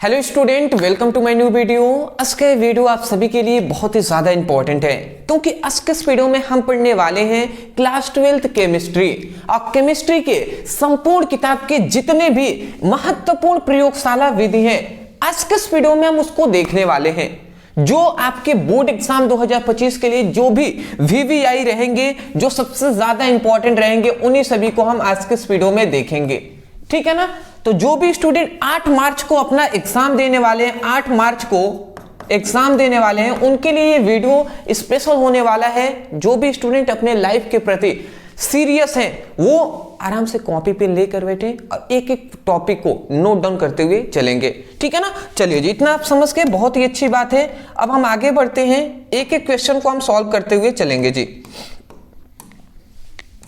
Hello student, welcome to my new video. आज का video आप सभी के लिए बहुत ही ज़्यादा इंपॉर्टेंट है क्योंकि आज के इस वीडियो में हम पढ़ने वाले हैं क्लास 12th केमिस्ट्री और केमिस्ट्री के संपूर्ण किताब के जितने भी महत्वपूर्ण प्रयोगशाला विधि हैं, आज के इस वीडियो में हम उसको देखने वाले हैं। जो आपके बोर्ड एग्जाम 2025 के लिए जो भी वीवीआई रहेंगे, जो सबसे ज्यादा इंपॉर्टेंट रहेंगे, उन्हीं सभी को हम आज के इस वीडियो में देखेंगे। ठीक है ना। तो जो भी स्टूडेंट 8 मार्च को अपना एग्जाम देने वाले हैं, 8 मार्च को एग्जाम देने वाले हैं, उनके लिए ये वीडियो स्पेशल होने वाला है। जो भी स्टूडेंट अपने लाइफ के प्रति सीरियस हैं, वो आराम से कॉपी पे लेकर बैठे और एक एक टॉपिक को नोट डाउन करते हुए चलेंगे। ठीक है ना। चलिए जी, इतना आप समझ के बहुत ही अच्छी बात है। अब हम आगे बढ़ते हैं, एक एक क्वेश्चन को हम सॉल्व करते हुए चलेंगे जी।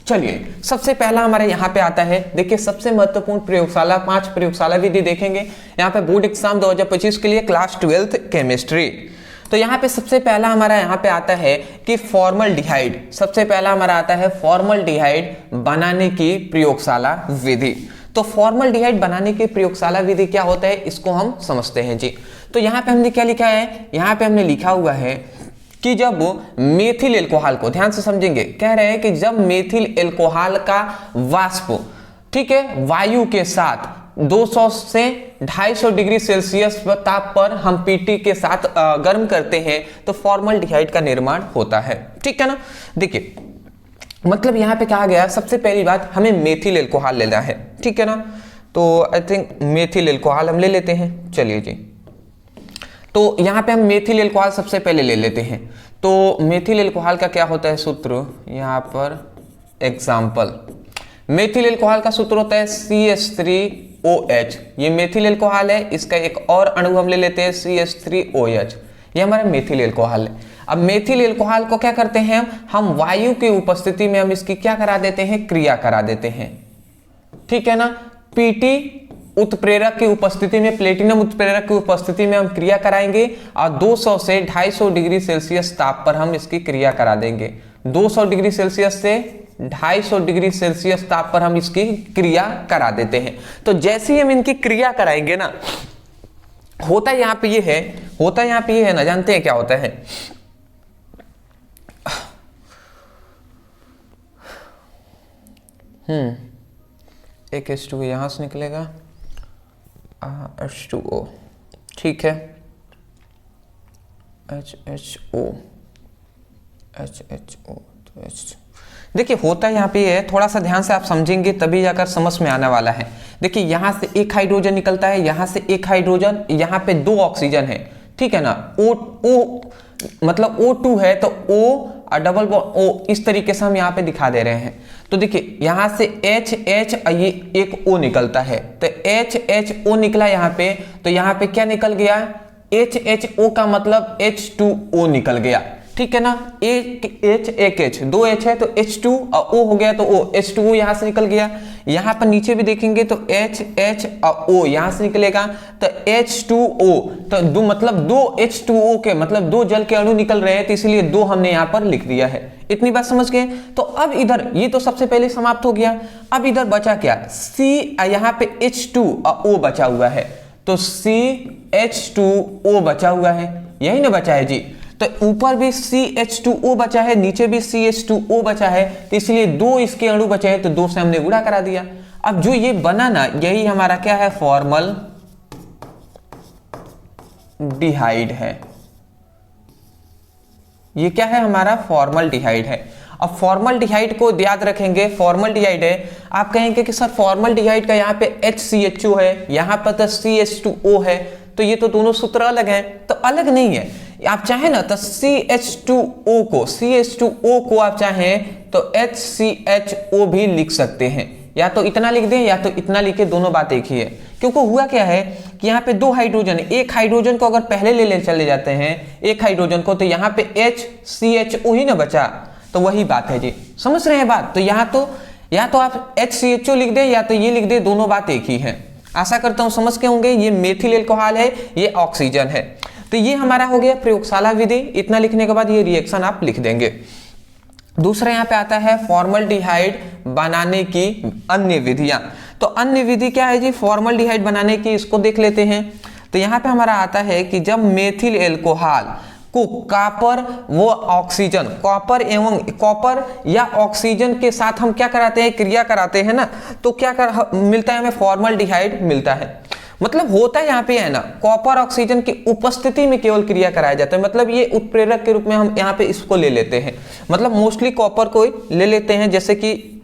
चलिए, सबसे पहला हमारे यहाँ पे आता है, देखिए सबसे महत्वपूर्ण प्रयोगशाला, 5 प्रयोगशाला विधि देखेंगे यहाँ पे बोर्ड एग्जाम 2025 के लिए क्लास 12th केमिस्ट्री। तो यहाँ पे सबसे पहला हमारा यहाँ पे आता है कि फॉर्मल्डिहाइड, सबसे पहला हमारा आता है फॉर्मल्डिहाइड बनाने की प्रयोगशाला विधि। तो फॉर्मल्डिहाइड बनाने की प्रयोगशाला विधि क्या होता है, इसको हम समझते हैं जी। तो यहाँ पे हमने क्या लिखा है, यहाँ पे हमने लिखा हुआ है कि जब मेथिल एल्कोहल को, ध्यान से समझेंगे, कह रहे हैं कि जब मेथिल एल्कोहल का वाष्प, ठीक है, वायु के साथ 200 से 250 डिग्री सेल्सियस ताप पर हम पीटी के साथ गर्म करते हैं तो फॉर्मल्डिहाइड का निर्माण होता है। ठीक है ना। देखिए मतलब यहाँ पे कहा गया, सबसे पहली बात हमें मेथिल एल्कोहल लेना है। ठीक है ना। तो आई थिंक मेथिल एल्कोहल हम ले लेते हैं। चलिए जी, तो यहाँ पे हम मेथिल एल्कोहल सबसे पहले ले लेते हैं। तो मेथिल एल्कोहल का क्या होता है सूत्र, यहाँ पर एग्जाम्पल, मेथिल एल्कोहल का सूत्र होता है CH3OH। ये मेथिल एल्कोहल है, इसका एक और अणु हम ले लेते हैं CH3OH। ये हमारा मेथिल एल्कोहल है। अब मेथिल एल्कोहल को क्या करते हैं हम वायु की उपस्थिति में हम इसकी क्या करा देते हैं, क्रिया करा देते हैं। ठीक है ना। पीटी उत्प्रेरक की उपस्थिति में, प्लेटिनम उत्प्रेरक की उपस्थिति में हम क्रिया कराएंगे और 200 से 250 डिग्री सेल्सियस ताप पर हम इसकी क्रिया करा देंगे। 200 डिग्री सेल्सियस से 250 डिग्री सेल्सियस ताप पर हम इसकी क्रिया करा देते हैं। तो जैसे ही हम इनकी क्रिया कराएंगे ना, होता यहाँ पे ये है, होता यहाँ पे ये है ना, जानते हैं क्या होता है, एक H2O यहां से निकलेगा, H2O, ठीक है, HHO, तो देखिए होता यहाँ पे है, थोड़ा सा ध्यान से आप समझेंगे तभी जाकर समझ में आने वाला है। देखिए यहाँ से एक हाइड्रोजन निकलता है, यहाँ से एक हाइड्रोजन, यहाँ पे 2 ऑक्सीजन है। ठीक है ना। O मतलब O2 है तो O और डबल बॉन्ड O, इस तरीके से हम यहाँ पे दिखा दे रहे हैं। तो देखिए यहाँ से H ये एक O निकलता है, तो HHO निकला यहाँ पे, तो यहाँ पे क्या निकल गया, HHO का मतलब H2O निकल गया। ठीक है ना। एक H एक H, 2 H है तो H2 और O हो गया तो O, H2O यहाँ से निकल गया। यहाँ पर नीचे भी देखेंगे तो H और O यहाँ से निकलेगा तो H2O, तो दो मतलब 2 H2O के मतलब 2 जल के अणु निकल रहे हैं, तो इसलिए 2 हमने यहाँ पर लिख दिया है। इतनी बात समझ गए। तो अब इधर ये तो सबसे पहले समाप्त हो गया। अब इधर बचा क्या, C, यहाँ पे H2 और O बचा हुआ है, तो CH2O बचा हुआ है, यही ना बचा है जी। तो ऊपर भी CH2O बचा है, नीचे भी CH2O बचा है, तो इसलिए 2 इसके अणु बचे हैं, तो 2 से हमने गुणा करा दिया। अब जो ये बना ना, यही हमारा क्या है, फॉर्मल्डिहाइड है। ये क्या है, हमारा फॉर्मल्डिहाइड है। अब फॉर्मल्डिहाइड को याद रखेंगे, फॉर्मल्डिहाइड है। आप कहेंगे कि सर फॉर्मल्डिहाइड का यहाँ पे HCHO है, यहाँ पर तो CH2O है, तो ये तो दोनों सूत्र अलग हैं। तो अलग नहीं है, आप चाहें ना तो CH2O को आप चाहें तो HCHO भी लिख सकते हैं, या तो इतना लिख दें या तो इतना लिखे, दोनों बात एक ही है। क्योंकि हुआ क्या है कि यहाँ पे 2 हाइड्रोजन है, एक हाइड्रोजन को अगर पहले ले चले जाते हैं एक हाइड्रोजन को, तो यहाँ पे HCHO ही ना बचा, तो वही बात है जी। समझ रहे हैं बात। तो यहाँ तो या तो आप HCHO लिख दें या तो ये लिख दें, दोनों बात एक ही है। आशा करता हूं समझ के होंगे। ये मेथिल एल्कोहल है, ये ऑक्सीजन है। तो ये हमारा हो गया प्रयोगशाला विधि। इतना लिखने के बाद ये रिएक्शन आप लिख देंगे। दूसरा यहाँ पे आता है फॉर्मल्डिहाइड बनाने की अन्य विधियां। तो अन्य विधि क्या है जी, फॉर्मल्डिहाइड बनाने की, इसको देख लेते हैं। तो यहाँ पे हमारा आता है कि जब मेथिल एल्कोहल को कॉपर वो ऑक्सीजन, कॉपर या ऑक्सीजन के साथ हम क्या कराते हैं, क्रिया कराते हैं ना, तो क्या मिलता है हमें, फॉर्मल्डिहाइड मिलता है। मतलब होता है यहाँ पे है ना, कॉपर ऑक्सीजन की उपस्थिति में केवल क्रिया कराया जाता है, मतलब ये उत्प्रेरक के रूप में हम यहाँ पे इसको ले लेते हैं, मतलब मोस्टली कॉपर को ले लेते हैं। जैसे कि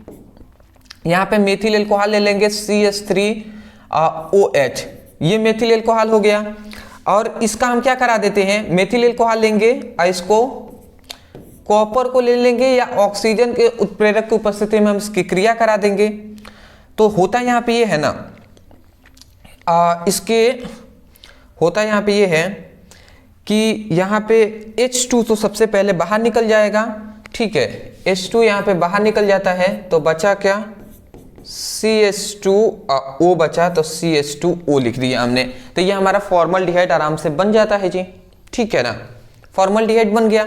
यहाँ पे मेथिल एल्कोहल ले लेंगे CH3OH, ये मेथिल एल्कोहल हो गया। और इसका हम क्या करा देते हैं, मेथिल एल्कोहल लेंगे और इसको कॉपर को ले लेंगे या ऑक्सीजन के उत्प्रेरक की उपस्थिति में हम इसकी क्रिया करा देंगे। तो होता यहाँ पे ये है ना, इसके होता यहाँ पे ये है कि यहाँ पे H2 तो सबसे पहले बाहर निकल जाएगा, ठीक है, H2 यहाँ पे बाहर निकल जाता है, तो बचा क्या, CH2O बचा, तो CH2O लिख दिया हमने। तो ये हमारा फॉर्मल्डिहाइड आराम से बन जाता है जी, ठीक है ना, फॉर्मल्डिहाइड बन गया।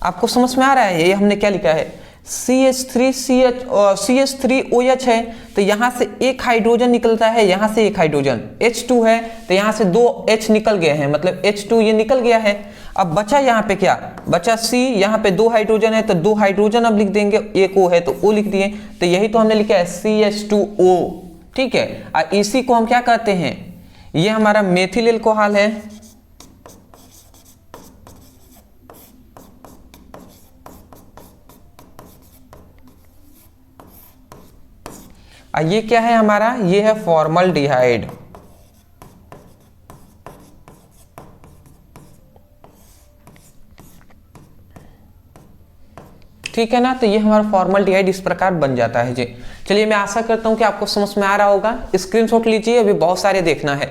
आपको समझ में आ रहा है ये हमने क्या लिखा है, CH3OH है, तो यहाँ से एक हाइड्रोजन निकलता है, यहाँ से एक हाइड्रोजन, H2 है तो यहाँ से 2 H निकल गए हैं, मतलब H2 ये निकल गया है। अब बचा यहाँ पे क्या बचा, C, यहाँ पे 2 हाइड्रोजन है तो 2 हाइड्रोजन अब लिख देंगे, एक O है तो O लिख दिए, तो यही तो हमने लिखा है CH2O, ठीक है। और इसी को हम क्या कहते हैं, ये हमारा मेथिल एल्कोहल है, ये क्या है हमारा, ये है फॉर्मल्डिहाइड, ठीक है ना। तो ये हमारा फॉर्मल्डिहाइड इस प्रकार बन जाता है जी। चलिए मैं आशा करता हूं कि आपको समझ में आ रहा होगा, स्क्रीनशॉट लीजिए, अभी बहुत सारे देखना है।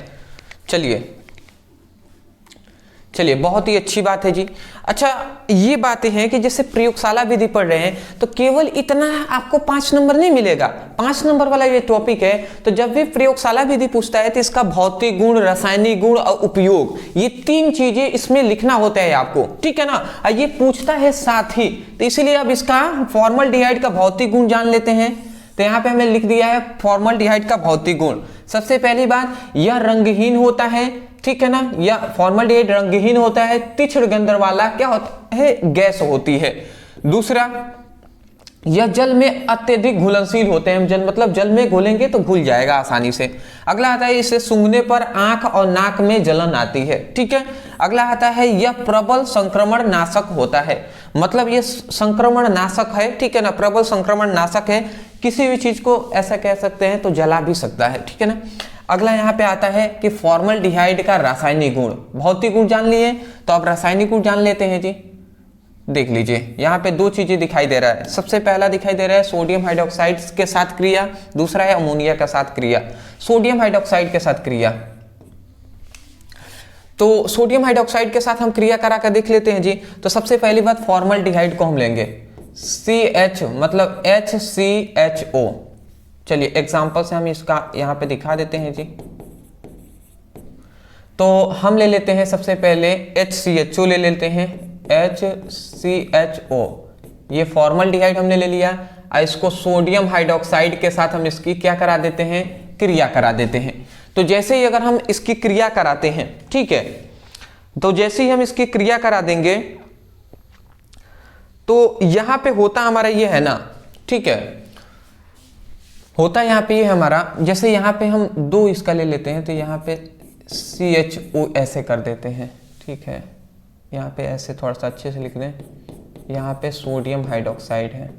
चलिए बहुत ही अच्छी बात है जी। अच्छा ये बातें हैं कि जैसे प्रयोगशाला विधि पढ़ रहे हैं तो केवल इतना आपको 5 नंबर नहीं मिलेगा, 5 नंबर वाला ये टॉपिक है, तो जब भी प्रयोगशाला विधि पूछता है तो इसका भौतिक गुण, रासायनिक गुण और उपयोग, ये 3 चीजें इसमें लिखना होता है आपको, ठीक है ना। ये पूछता है साथ ही, तो इसीलिए अब इसका फॉर्मल्डिहाइड का भौतिक गुण जान लेते हैं। तो यहाँ पे हमने लिख दिया है फॉर्मल्डिहाइड का भौतिक गुण। सबसे पहली बात, यह रंगहीन होता है, ठीक है ना, या फॉर्मल्डिहाइड रंगहीन होता है, तीक्ष्ण गंध वाला क्या होता है, गैस होती है। दूसरा, यह जल में अत्यधिक घुलनशील होते हैं, जल में घुलेंगे तो घुल जाएगा आसानी से। अगला आता है इसे सूंघने पर आंख और नाक में जलन आती है, ठीक है। अगला आता है यह प्रबल संक्रमण नाशक होता है, मतलब ये संक्रमण नाशक है, ठीक है ना, प्रबल संक्रमण नाशक है, किसी भी चीज को ऐसा कह सकते हैं तो जला भी सकता है, ठीक है ना। अगला यहाँ पे आता है कि फॉर्मल्डिहाइड का रासायनिक गुण, भौतिक गुण जान लिए तो अब रासायनिक गुण जान लेते हैं जी। देख लीजिए यहाँ पे 2 चीजें दिखाई दे रहा है। सबसे पहला दिखाई दे रहा है सोडियम हाइड्रोक्साइड के साथ क्रिया, दूसरा है अमोनिया के साथ क्रिया। सोडियम हाइड्रोक्साइड के साथ क्रिया, तो सोडियम हाइड्रोक्साइड के साथ हम क्रिया करा कर देख लेते हैं जी। तो सबसे पहली बात, फॉर्मल्डिहाइड को हम लेंगे CH मतलब HCHO। चलिए एग्जाम्पल से हम इसका यहाँ पे दिखा देते हैं जी। तो हम ले लेते हैं सबसे पहले HCHO ले लेते हैं, HCHO, ये फॉर्मल्डिहाइड हमने ले लिया। इसको सोडियम हाइड्रोक्साइड के साथ हम इसकी क्या करा देते हैं, क्रिया करा देते हैं। तो जैसे ही अगर हम इसकी क्रिया कराते हैं, ठीक है, तो जैसे ही हम इसकी क्रिया करा देंगे तो यहां पे होता हमारा ये है ना, ठीक है, होता यहाँ पे ये हमारा, जैसे यहाँ पे हम 2 इसका ले लेते हैं तो यहाँ पे CHO ऐसे कर देते हैं, ठीक है, यहाँ पे ऐसे थोड़ा सा अच्छे से लिख दें, यहाँ पे सोडियम हाइड्रोक्साइड है।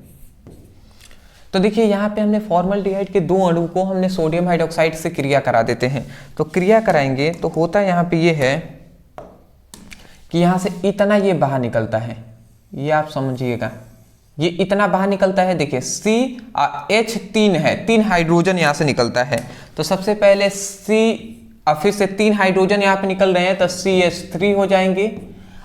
तो देखिए यहाँ पे हमने फॉर्मल्डिहाइड के 2 अणु को हमने सोडियम हाइड्रोक्साइड से क्रिया करा देते हैं। तो क्रिया कराएंगे तो होता यहाँ पे ये है कि यहाँ से इतना ये बाहर निकलता है, ये आप समझिएगा, ये इतना बाहर निकलता है। देखिए CH3 है, 3 हाइड्रोजन यहाँ से निकलता है। तो सबसे पहले फिर से 3 हाइड्रोजन यहाँ पे निकल रहे हैं तो CH3 हो जाएंगे।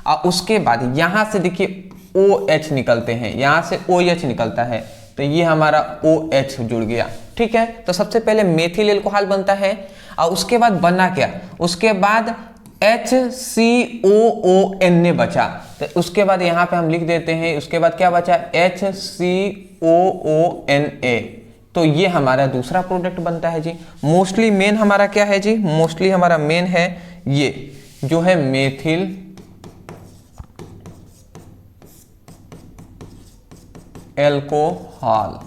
और उसके बाद यहाँ से देखिए OH निकलते हैं, यहाँ से OH निकलता है, तो ये हमारा OH जुड़ गया, ठीक है। तो सबसे पहले मेथिल एल्कोहल बनता है और उसके बाद बना क्या, उसके बाद HCOONA बचा, तो उसके बाद यहाँ पे हम लिख देते हैं, उसके बाद क्या बचा, HCOONA। तो ये हमारा दूसरा प्रोडक्ट बनता है जी। मोस्टली मेन हमारा क्या है जी, मोस्टली हमारा मेन है ये जो है मेथिल एल्कोहल,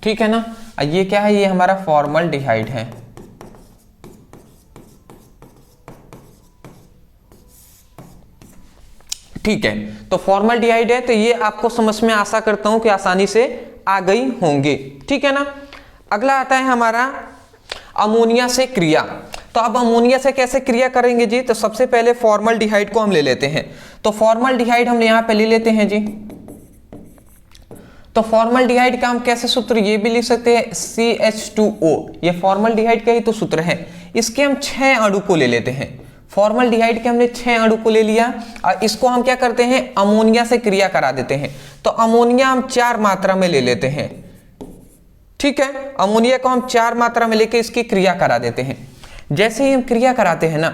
ठीक है ना। ये क्या है, ये हमारा फॉर्मल्डिहाइड है। ठीक है, तो फॉर्मल्डिहाइड है, तो ये आपको समझ में आशा करता हूं कि आसानी से आ गई होंगी, ठीक है ना। अगला आता है हमारा अमोनिया से क्रिया। तो अब अमोनिया से कैसे क्रिया करेंगे जी, तो सबसे पहले फॉर्मल्डिहाइड को हम ले लेते हैं। तो फॉर्मल्डिहाइड हम यहां पे ले लेते हैं जी। तो फॉर्मल्डिहाइड का हम कैसे सूत्र ये भी लिख सकते हैं, CH2O, ये फॉर्मल्डिहाइड का ही तो सूत्र है। इसके हम 6 अणु को ले लेते हैं। फॉर्मल्डिहाइड के हमने 6 अणु को ले लिया और इसको हम क्या करते हैं, अमोनिया से क्रिया करा देते हैं। तो अमोनिया हम 4 मात्रा में ले लेते हैं, ठीक है। अमोनिया को हम 4 मात्रा में लेके इसकी क्रिया करा देते हैं। जैसे ही हम क्रिया कराते हैं ना,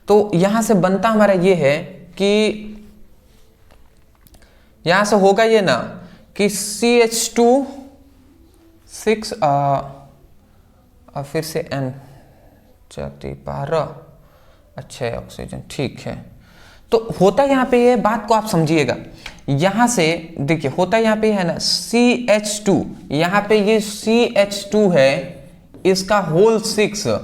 तो यहां से बनता हमारा ये है कि यहां से होगा ये ना कि CH2 6 फिर से N 12 अच्छा ऑक्सीजन, ठीक है। तो होता यहाँ पे ये बात को आप समझिएगा, यहां से देखिए होता यहाँ पे है ना CH2, यहाँ पे ये CH2 है, इसका होल 6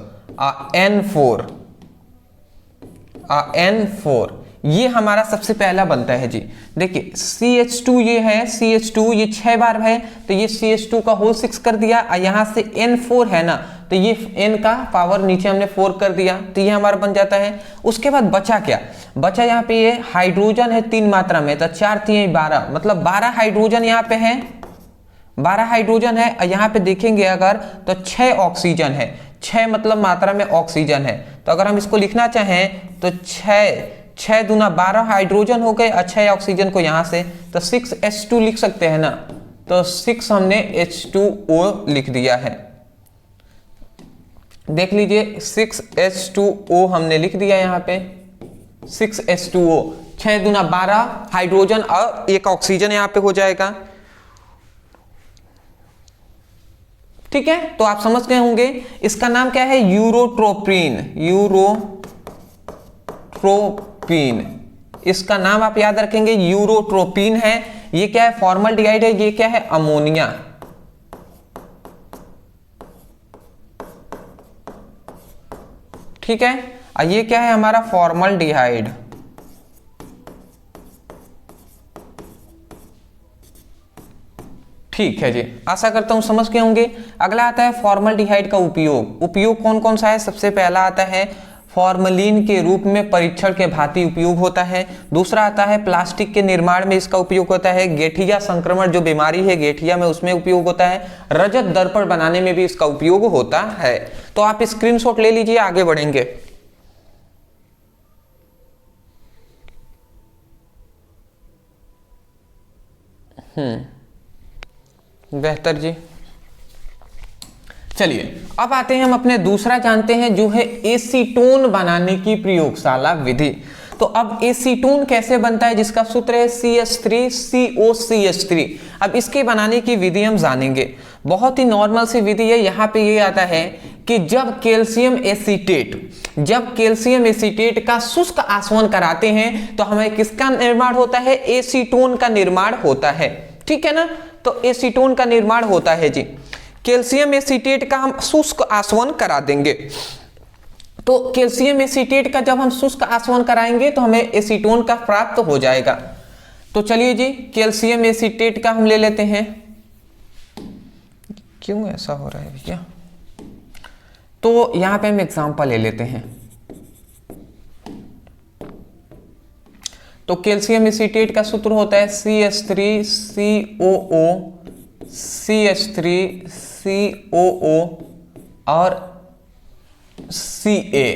N4 ये हमारा सबसे पहला बनता है जी। देखिए CH2 ये है, CH2 ये 6 बार है, तो ये CH2 का होल 6 कर दिया, और यहाँ से N4 है ना, तो ये N का पावर नीचे हमने 4 कर दिया, तो ये हमारा बन जाता है। उसके बाद बचा क्या, बचा यहाँ पे ये हाइड्रोजन है 3 मात्रा में, तो 4 3 12, मतलब 12 हाइड्रोजन यहाँ पे है, 12 हाइड्रोजन है। और यहाँ पे देखेंगे अगर तो 6 ऑक्सीजन है, 6 मतलब मात्रा में ऑक्सीजन है। तो अगर हम इसको लिखना चाहें तो 6 दूना 12 हाइड्रोजन हो गए, 6 ऑक्सीजन को यहाँ से, तो 6H2 लिख सकते हैं ना। तो 6 हमने H2O लिख दिया है, देख लीजिए 6H2O हमने लिख दिया यहाँ पे, 6H2O, 6 दूना 12 हाइड्रोजन और 1 ऑक्सीजन यहाँ पे हो जाएगा, ठीक है। तो आप समझ गए होंगे इसका नाम क्या है, यूरोट्रोपिन, इसका नाम आप याद रखेंगे, यूरोट्रोपिन है। ये क्या है, फॉर्मल्डिहाइड है, ये क्या है, अमोनिया, ठीक है। और ये क्या है हमारा, फॉर्मल्डिहाइड, ठीक है जी। आशा करता हूं समझ गए होंगे। अगला आता है फॉर्मल्डिहाइड का उपयोग कौन कौन सा है। सबसे पहला आता है फॉर्मलिन के रूप में परीक्षण के भांति उपयोग होता है। दूसरा आता है प्लास्टिक के निर्माण में इसका उपयोग होता है। गेठिया संक्रमण जो बीमारी है गेठिया में, उसमें उपयोग होता है। रजत दर्पण बनाने में भी इसका उपयोग होता है। तो आप स्क्रीनशॉट ले लीजिए, आगे बढ़ेंगे। बेहतर जी। चलिए अब आते हैं हम अपने दूसरा जानते हैं जो है एसीटोन बनाने की प्रयोगशाला विधि। तो अब एसीटोन कैसे बनता है, जिसका सूत्र है CH3COCH3। अब इसके बनाने की विधि हम जानेंगे। बहुत ही नॉर्मल सी विधि है। यहाँ पे ये आता है कि जब कैल्शियम एसीटेट का शुष्क आसवन कराते हैं तो हमें किसका निर्माण होता है, एसीटोन का निर्माण होता है, ठीक है ना। तो एसीटोन का निर्माण होता है जी। कैल्शियम एसीटेट का हम शुष्क आसवन करा देंगे। तो कैल्शियम एसीटेट का जब हम शुष्क आसवन कराएंगे तो हमें एसीटोन का प्राप्त हो जाएगा। तो चलिए जी, कैल्शियम एसीटेट का हम ले लेते हैं। क्यों ऐसा हो रहा है भैया, तो यहां पे हम एग्जांपल ले लेते हैं। तो कैल्शियम एसीटेट का सूत्र होता है CH3COO CH3COO और Ca।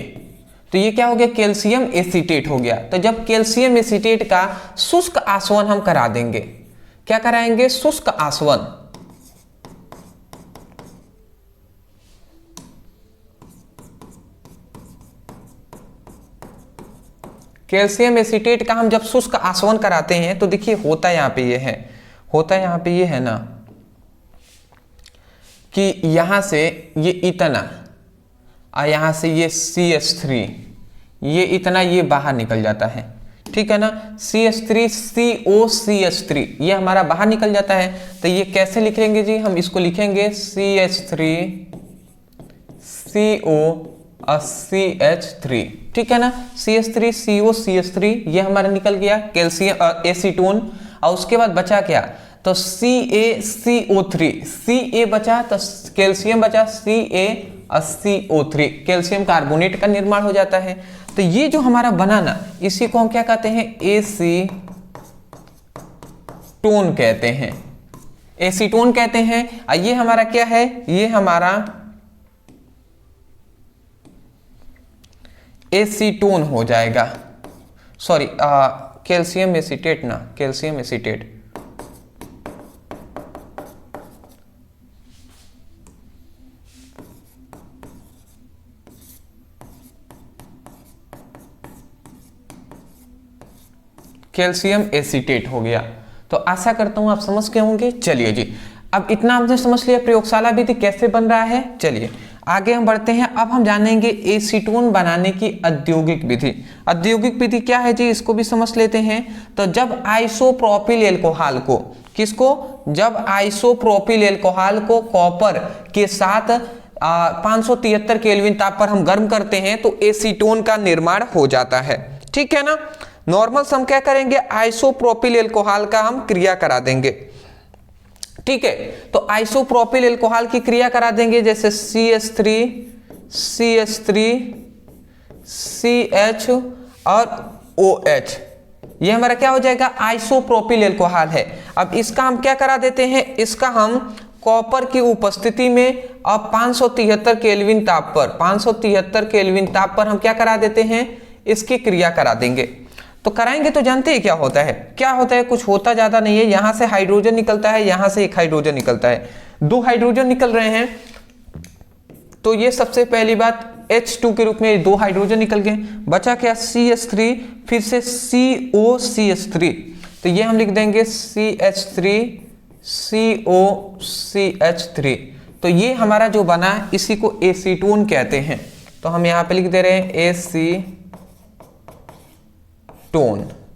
तो ये क्या हो गया, कैल्शियम एसीटेट हो गया। तो जब कैल्शियम एसीटेट का शुष्क आसवन हम करा देंगे, क्या कराएंगे, शुष्क आसवन। कैल्शियम एसीटेट का हम जब शुष्क आसवन कराते हैं तो देखिए होता यहाँ पे ये है, होता यहाँ पे ये है ना कि यहां से ये इतना और यहाँ से ये CH3, ये इतना ये बाहर निकल जाता है, ठीक है ना। CH3 COCH3 ये हमारा बाहर निकल जाता है। तो ये कैसे लिखेंगे जी, हम इसको लिखेंगे CH3 CO और CH3, ठीक है ना। CH3 CO CH3 ये हमारा निकल गया कैल्शियम एसीटोन। और उसके बाद बचा क्या, तो CaCO3, Ca बचा तो कैल्शियम बचा, Ca और CO3 कैल्शियम कार्बोनेट का निर्माण हो जाता है। तो ये जो हमारा बना ना, इसी को हम क्या कहते हैं, एसीटोन कहते हैं, एसीटोन कहते हैं। और ये हमारा क्या है, ये हमारा एसीटोन हो जाएगा, सॉरी कैल्शियम एसीटेट ना, कैल्शियम एसीटेट। कैल्शियम एसीटेट हो गया। तो आशा करता हूं आप समझ गए होंगे। चलिए जी, अब इतना हमने समझ लिया प्रयोगशाला विधि कैसे बन रहा है। चलिए आगे हम बढ़ते हैं। अब हम जानेंगे एसीटोन बनाने की औद्योगिक विधि। औद्योगिक विधि क्या है जी, इसको भी समझ लेते हैं। तो जब आइसोप्रोपिल एल्कोहल को, किसको, जब आइसोप्रोपिल एल्कोहल को कॉपर के साथ 573 केल्विन ताप पर हम गर्म करते हैं तो एसीटोन का निर्माण हो जाता है, ठीक है ना। नॉर्मल हम क्या करेंगे, आइसोप्रोपिल एल्कोहल का हम क्रिया करा देंगे, ठीक है। तो आइसोप्रोपिल एल्कोहल की क्रिया करा देंगे, जैसे CH3 CH और OH, ये हमारा क्या हो जाएगा, आइसोप्रोपिल एल्कोहल है। अब इसका हम क्या करा देते हैं, इसका हम कॉपर की उपस्थिति में अब 573 केल्विन ताप पर, 573 केल्विन ताप पर हम क्या करा देते हैं, इसकी क्रिया करा देंगे। तो कराएंगे तो जानते हैं क्या होता है, क्या होता है, कुछ होता ज्यादा नहीं है। यहां से हाइड्रोजन निकलता है, यहां से एक हाइड्रोजन निकलता है, 2 हाइड्रोजन निकल रहे हैं। तो ये सबसे पहली बात H2 के रूप में 2 हाइड्रोजन निकल गए। बचा क्या, CH3, फिर से COCH3। तो ये हम लिख देंगे CH3 COCH3। तो ये हमारा जो बना इसी को एसीटोन कहते हैं। तो हम यहां पे लिख दे रहे हैं एसीटोन।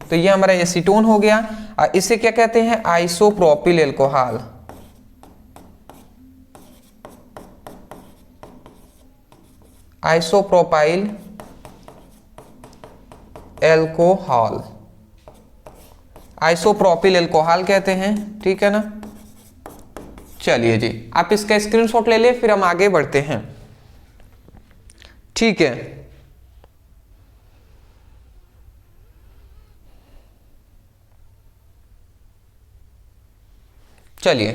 तो ये हमारा एसीटोन हो गया। और इसे क्या कहते हैं, isopropyl alcohol. Isopropyl alcohol, isopropyl alcohol कहते हैं, ठीक है ना। चलिए जी, आप इसका स्क्रीनशॉट ले ले, फिर हम आगे बढ़ते हैं, ठीक है। चलिए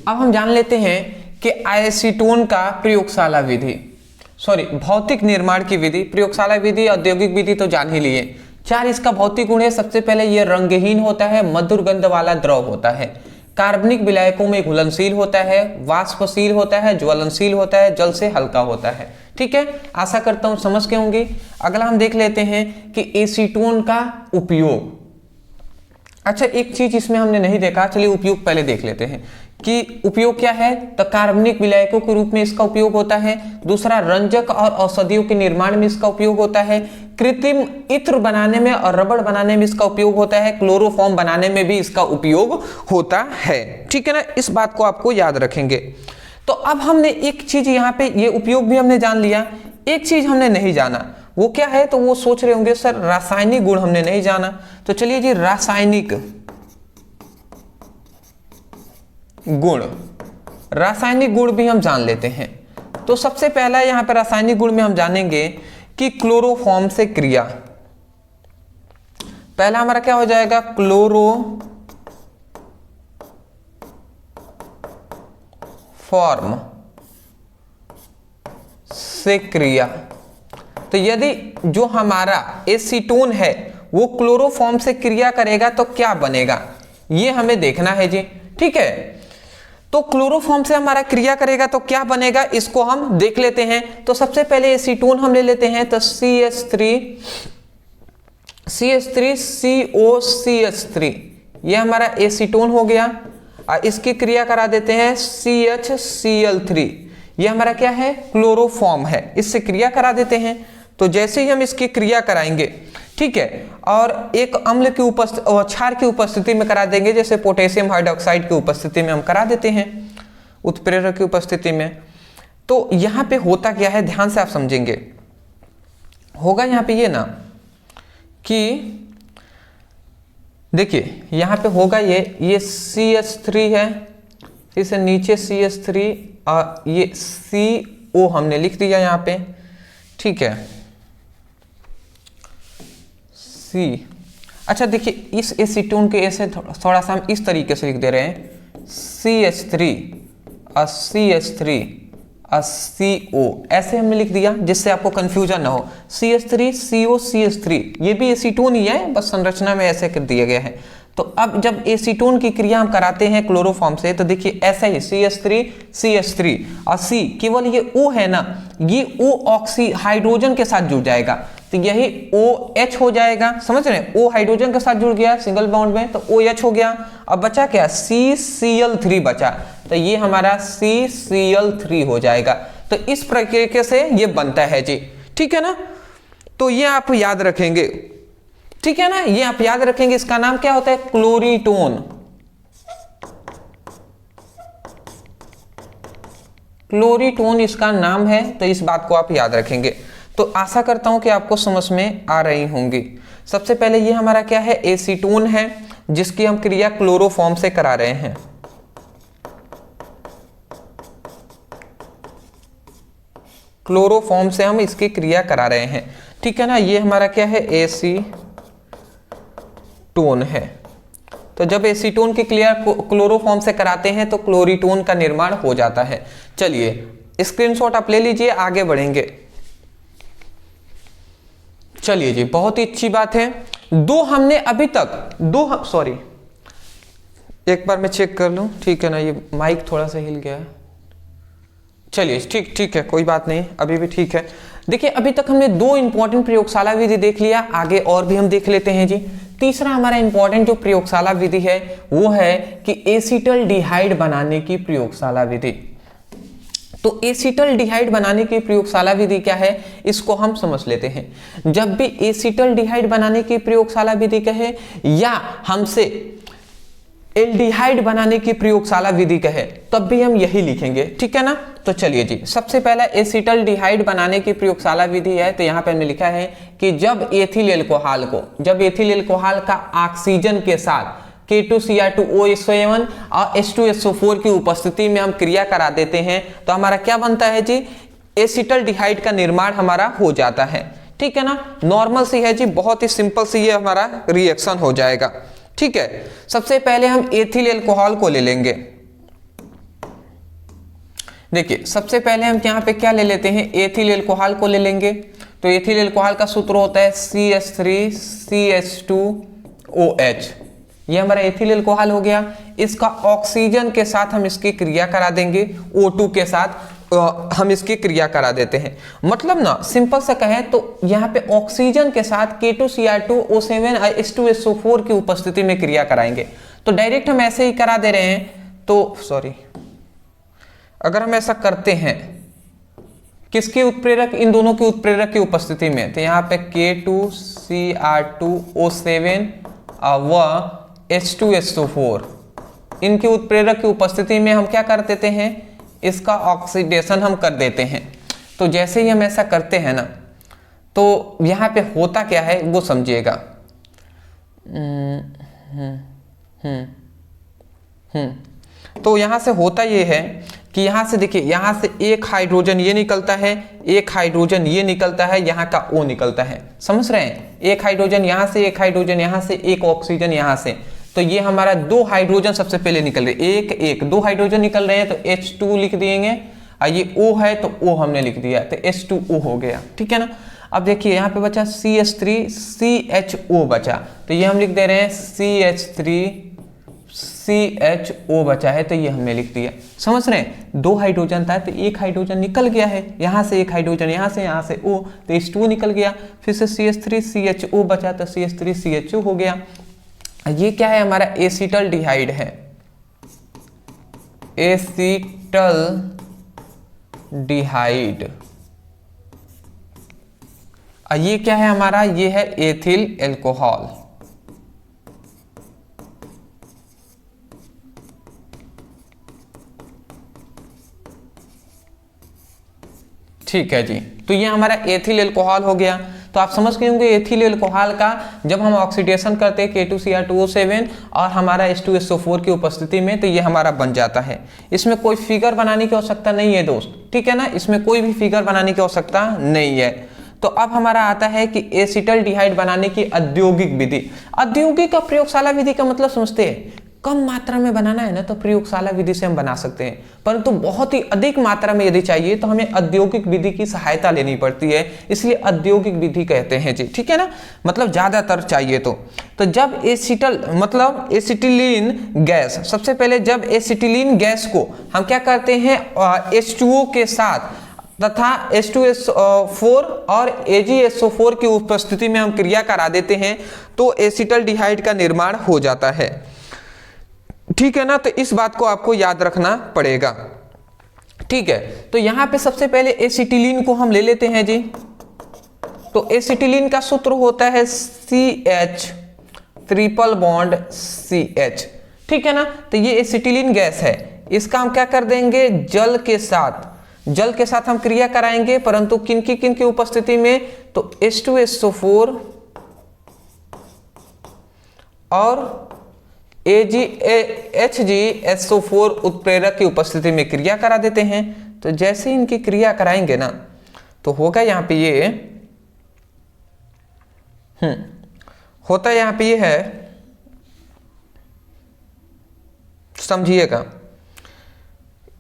अब हम जान लेते हैं कि एसीटोन का प्रयोगशाला विधि, सॉरी भौतिक निर्माण की विधि। प्रयोगशाला विधि, औद्योगिक विधि तो जान ही लिए। 4 इसका भौतिक गुण है। सबसे पहले यह रंगहीन होता है, मधुर गंध वाला द्रव होता है, कार्बनिक विलायकों में घुलनशील होता है, वाष्पशील होता है, ज्वलनशील होता है, जल से हल्का होता है, ठीक है। आशा करता हूं समझ के होंगे। अगला हम देख लेते हैं कि एसीटोन का उपयोग। अच्छा, एक चीज इसमें हमने नहीं देखा, चलिए उपयोग पहले देख लेते हैं कि उपयोग क्या है। तो कार्बनिक विलायकों के रूप में इसका उपयोग होता है। दूसरा, रंजक और औषधियों के निर्माण में इसका उपयोग होता है। कृत्रिम इत्र बनाने में और रबड़ बनाने में इसका उपयोग होता है। क्लोरोफॉर्म बनाने में भी इसका उपयोग होता है, ठीक है ना। इस बात को आपको याद रखेंगे। तो अब हमने एक चीज यहाँ पे, ये उपयोग भी हमने जान लिया। एक चीज हमने नहीं जाना, वो क्या है, तो वो सोच रहे होंगे सर रासायनिक गुण हमने नहीं जाना। तो चलिए जी, रासायनिक गुण, रासायनिक गुण भी हम जान लेते हैं। तो सबसे पहला यहां पर रासायनिक गुण में हम जानेंगे कि क्लोरोफॉर्म से क्रिया। पहला हमारा क्या हो जाएगा, क्लोरोफॉर्म से क्रिया। तो यदि जो हमारा एसीटोन है वो क्लोरोफॉर्म से क्रिया करेगा तो क्या बनेगा, ये हमें देखना है जी, ठीक है। तो क्लोरोफॉर्म से हमारा क्रिया करेगा तो क्या बनेगा, इसको हम देख लेते हैं। तो सबसे पहले एसीटोन हम ले लेते हैं। तो CH3 COCH3 ये हमारा एसीटोन हो गया। इसकी क्रिया करा देते हैं CHCl3, ये हमारा क्या है, क्लोरोफॉर्म है, इससे क्रिया करा देते हैं। तो जैसे ही हम इसकी क्रिया कराएंगे, ठीक है, और एक अम्ल की उपस्थिति, क्षार की उपस्थिति में करा देंगे, जैसे पोटेशियम हाइड्रोक्साइड की उपस्थिति में हम करा देते हैं, उत्प्रेरक की उपस्थिति में। तो यहाँ पे होता क्या है, ध्यान से आप समझेंगे, होगा यहाँ पे ये ना कि देखिए यहाँ पे होगा ये CH3 है, इसे नीचे CH3 और ये CO हमने लिख दिया यहाँ पे, ठीक है, C। अच्छा देखिए इस एसीटोन के ऐसे थोड़ा सा हम इस तरीके से लिख दे रहे हैं, CH3 और CH3 और CO, ऐसे हमने लिख दिया जिससे आपको कंफ्यूजन ना हो। CH3 CO CH3 ये भी एसीटोन ही है, बस संरचना में ऐसे कर दिया गया है। तो अब जब एसीटोन की क्रिया हम कराते हैं क्लोरोफॉर्म से, तो देखिए ऐसा ही CH3 और C, केवल ये O है ना, ये O ऑक्सी हाइड्रोजन के साथ जुड़ जाएगा, तो यही OH हो जाएगा, समझ रहे हैं, O हाइड्रोजन के साथ जुड़ गया सिंगल बॉन्ड में, तो OH हो गया। अब बचा क्या, CCl3 बचा, तो ये हमारा CCl3 हो जाएगा। तो इस प्रक्रिया से ये बनता है जी, ठीक है ना। तो ये आप याद रखेंगे, ठीक है ना, ये आप याद रखेंगे। इसका नाम क्या होता है, क्लोरीटोन। क्लोरीटोन इसका नाम है, तो इस बात को आप याद रखेंगे। तो आशा करता हूं कि आपको समझ में आ रही होंगी। सबसे पहले ये हमारा क्या है, एसीटोन है, जिसकी हम क्रिया क्लोरोफॉर्म से करा रहे हैं। क्लोरोफॉर्म से हम इसकी क्रिया करा रहे हैं, ठीक है ना। ये हमारा क्या है, एसीटोन है। तो जब एसीटोन की क्रिया क्लोरोफॉर्म से कराते हैं तो क्लोरीटोन का निर्माण हो जाता है। चलिए स्क्रीनशॉट आप ले लीजिए, आगे बढ़ेंगे। चलिए जी, बहुत ही अच्छी बात है। हमने अभी तक सॉरी, एक बार मैं चेक कर लूं, ठीक है ना, ये माइक थोड़ा सा हिल गया है। चलिए ठीक है, कोई बात नहीं, अभी भी ठीक है। देखिए अभी तक हमने 2 इंपॉर्टेंट प्रयोगशाला विधि देख लिया, आगे और भी हम देख लेते हैं जी। तीसरा हमारा इंपॉर्टेंट जो प्रयोगशाला विधि है वो है कि एसिटल्डिहाइड बनाने की प्रयोगशाला विधि। तो एसिटल्डिहाइड बनाने की प्रयोगशाला विधि क्या है, इसको हम समझ लेते हैं। जब भी एसिटल्डिहाइड बनाने की प्रयोगशाला विधि कहे या हमसे एल्डिहाइड बनाने की प्रयोगशाला विधि कहे, तब भी हम यही लिखेंगे, ठीक है ना। तो चलिए जी, सबसे पहला एसिटल्डिहाइड बनाने की प्रयोगशाला विधि है। तो यहाँ पे हमने लिखा है कि जब एथिल एल्कोहल का ऑक्सीजन के साथ K2Cr2OH7 और H2SO4 की उपस्थिति में हम क्रिया करा देते हैं, तो हमारा क्या बनता है जी, एसिटल्डिहाइड का निर्माण हमारा हो जाता है, ठीक है ना। नॉर्मल सी है जी, बहुत ही सिंपल सी ये हमारा रिएक्शन हो जाएगा, ठीक है। सबसे पहले हम एथिल एल्कोहल को ले लेंगे। देखिए सबसे पहले हम यहाँ पे क्या ले लेते हैं, एथिल एल्कोहल को ले लेंगे। तो एथिल एल्कोहल का सूत्र होता है CH3CH2OH, ये हमारा एथिल एल्कोहल हो गया। इसका ऑक्सीजन के साथ हम इसकी क्रिया करा देंगे, O2 के साथ हम इसकी क्रिया करा देते हैं। मतलब ना सिंपल से कहें तो यहाँ पे ऑक्सीजन के साथ K2Cr2O7 और H2SO4 की उपस्थिति में क्रिया कराएंगे। तो डायरेक्ट हम ऐसे ही करा दे रहे हैं। तो सॉरी, अगर हम ऐसा करते हैं किसके उत्प्रेरक, इन दोनों के उत्प्रेरक की उपस्थिति में, तो यहाँ पे K2Cr2O7 व H2SO4 इनके उत्प्रेरक की उपस्थिति में हम क्या कर देते हैं, इसका ऑक्सीडेशन हम कर देते हैं। तो जैसे ही हम ऐसा करते हैं ना, तो यहाँ पे होता क्या है वो समझिएगा। तो यहाँ से होता ये है कि यहाँ से देखिए, यहाँ से एक हाइड्रोजन ये निकलता है, एक हाइड्रोजन ये निकलता है, यहाँ का O निकलता है, समझ रहे हैं। एक हाइड्रोजन यहाँ से, एक हाइड्रोजन यहाँ से, एक ऑक्सीजन यहाँ से। तो ये हमारा 2 हाइड्रोजन सबसे पहले निकल रहे, 2 हाइड्रोजन निकल रहे हैं, तो H2 लिख देंगे, और ये O है तो O हमने लिख दिया, तो H2O हो गया, ठीक है ना। अब देखिए यहाँ पे बचा CH3CHO बचा, तो ये हम लिख दे रहे हैं CH3CHO बचा है, तो ये हमने लिख दिया। समझ रहे हैं, 2 हाइड्रोजन था तो एक हाइड्रोजन निकल गया है, यहाँ से एक हाइड्रोजन, यहाँ से O, तो H2 निकल गया, फिर से CH3CHO बचा तो CH3CHO हो गया। ये क्या है, हमारा एसिटल्डिहाइड है, एसिटल्डिहाइड डिहाइड। ये क्या है हमारा, ये है एथिल एल्कोहल। ठीक है जी, तो ये हमारा एथिल एल्कोहल हो गया। तो आप समझ गए होंगे एथिल एल्कोहल का जब हम ऑक्सीडेशन करते हैं K2Cr2O7 और हमारा H2SO4 की उपस्थिति में, तो ये हमारा बन जाता है। इसमें कोई फिगर बनाने की आवश्यकता नहीं है दोस्त, ठीक है ना, इसमें कोई भी फिगर बनाने की आवश्यकता नहीं है। तो अब हमारा आता है कि एसिटल्डिहाइड बनाने की औद्योगिक विधि। औद्योगिक और प्रयोगशाला विधि का मतलब समझते हैं, कम मात्रा में बनाना है ना तो प्रयोगशाला विधि से हम बना सकते हैं, परंतु बहुत ही अधिक मात्रा में यदि चाहिए तो हमें औद्योगिक विधि की सहायता लेनी पड़ती है, इसलिए औद्योगिक विधि कहते हैं जी, ठीक है ना, मतलब ज्यादातर चाहिए तो जब मतलब एसिटिलीन गैस, सबसे पहले जब एसिटिलीन गैस को हम क्या करते हैं H2O के साथ तथा H2SO4 और AgSO4 की उपस्थिति में हम क्रिया करा देते हैं तो एसिटल्डिहाइड का निर्माण हो जाता है, ठीक है ना। तो इस बात को आपको याद रखना पड़ेगा, ठीक है। तो यहां पे सबसे पहले एसिटिलीन को हम ले लेते हैं जी। तो एसिटिलीन का सूत्र होता है CH ट्रिपल बॉन्ड CH, ठीक है ना। तो ये एसिटिलीन गैस है, इसका हम क्या कर देंगे, जल के साथ हम क्रिया कराएंगे, परंतु किन की उपस्थिति में, तो H2SO4 और HgSO4 उत्प्रेरक की उपस्थिति में क्रिया करा देते हैं। तो जैसे ही इनकी क्रिया कराएंगे ना तो होगा यहाँ पे ये होता है, यहाँ पे ये है, समझिएगा,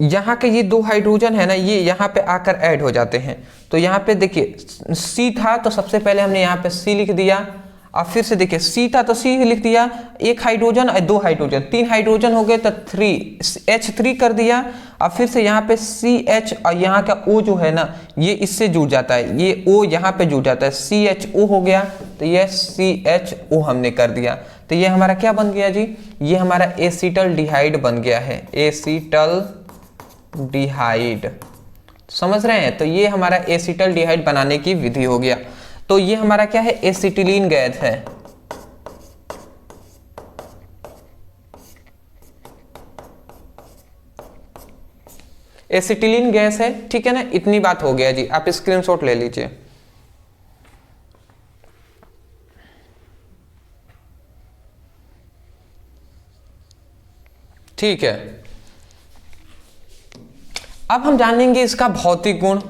यहाँ के ये 2 हाइड्रोजन है ना, ये यहाँ पे आकर ऐड हो जाते हैं। तो यहाँ पे देखिए C था तो सबसे पहले हमने यहाँ पे C लिख दिया, और फिर से देखिए C था तो C लिख दिया, 1 हाइड्रोजन और 2 हाइड्रोजन, 3 हाइड्रोजन हो गए तो 3H3 कर दिया, और फिर से यहाँ पे CH और यहाँ का O जो है ना ये इससे जुड़ जाता है, ये O यहाँ पे जुड़ जाता है, CHO हो गया, तो ये CHO हमने कर दिया। तो ये हमारा क्या बन गया जी, ये हमारा एसिटल्डिहाइड बन गया है, एसिटल्डिहाइड, समझ रहे हैं। तो ये हमारा एसिटल्डिहाइड बनाने की विधि हो गया। तो ये हमारा क्या है, एसिटिलीन गैस है, एसिटिलीन गैस है, ठीक है ना। इतनी बात हो गया जी, आप स्क्रीनशॉट ले लीजिए। ठीक है, अब हम जानेंगे इसका भौतिक गुण।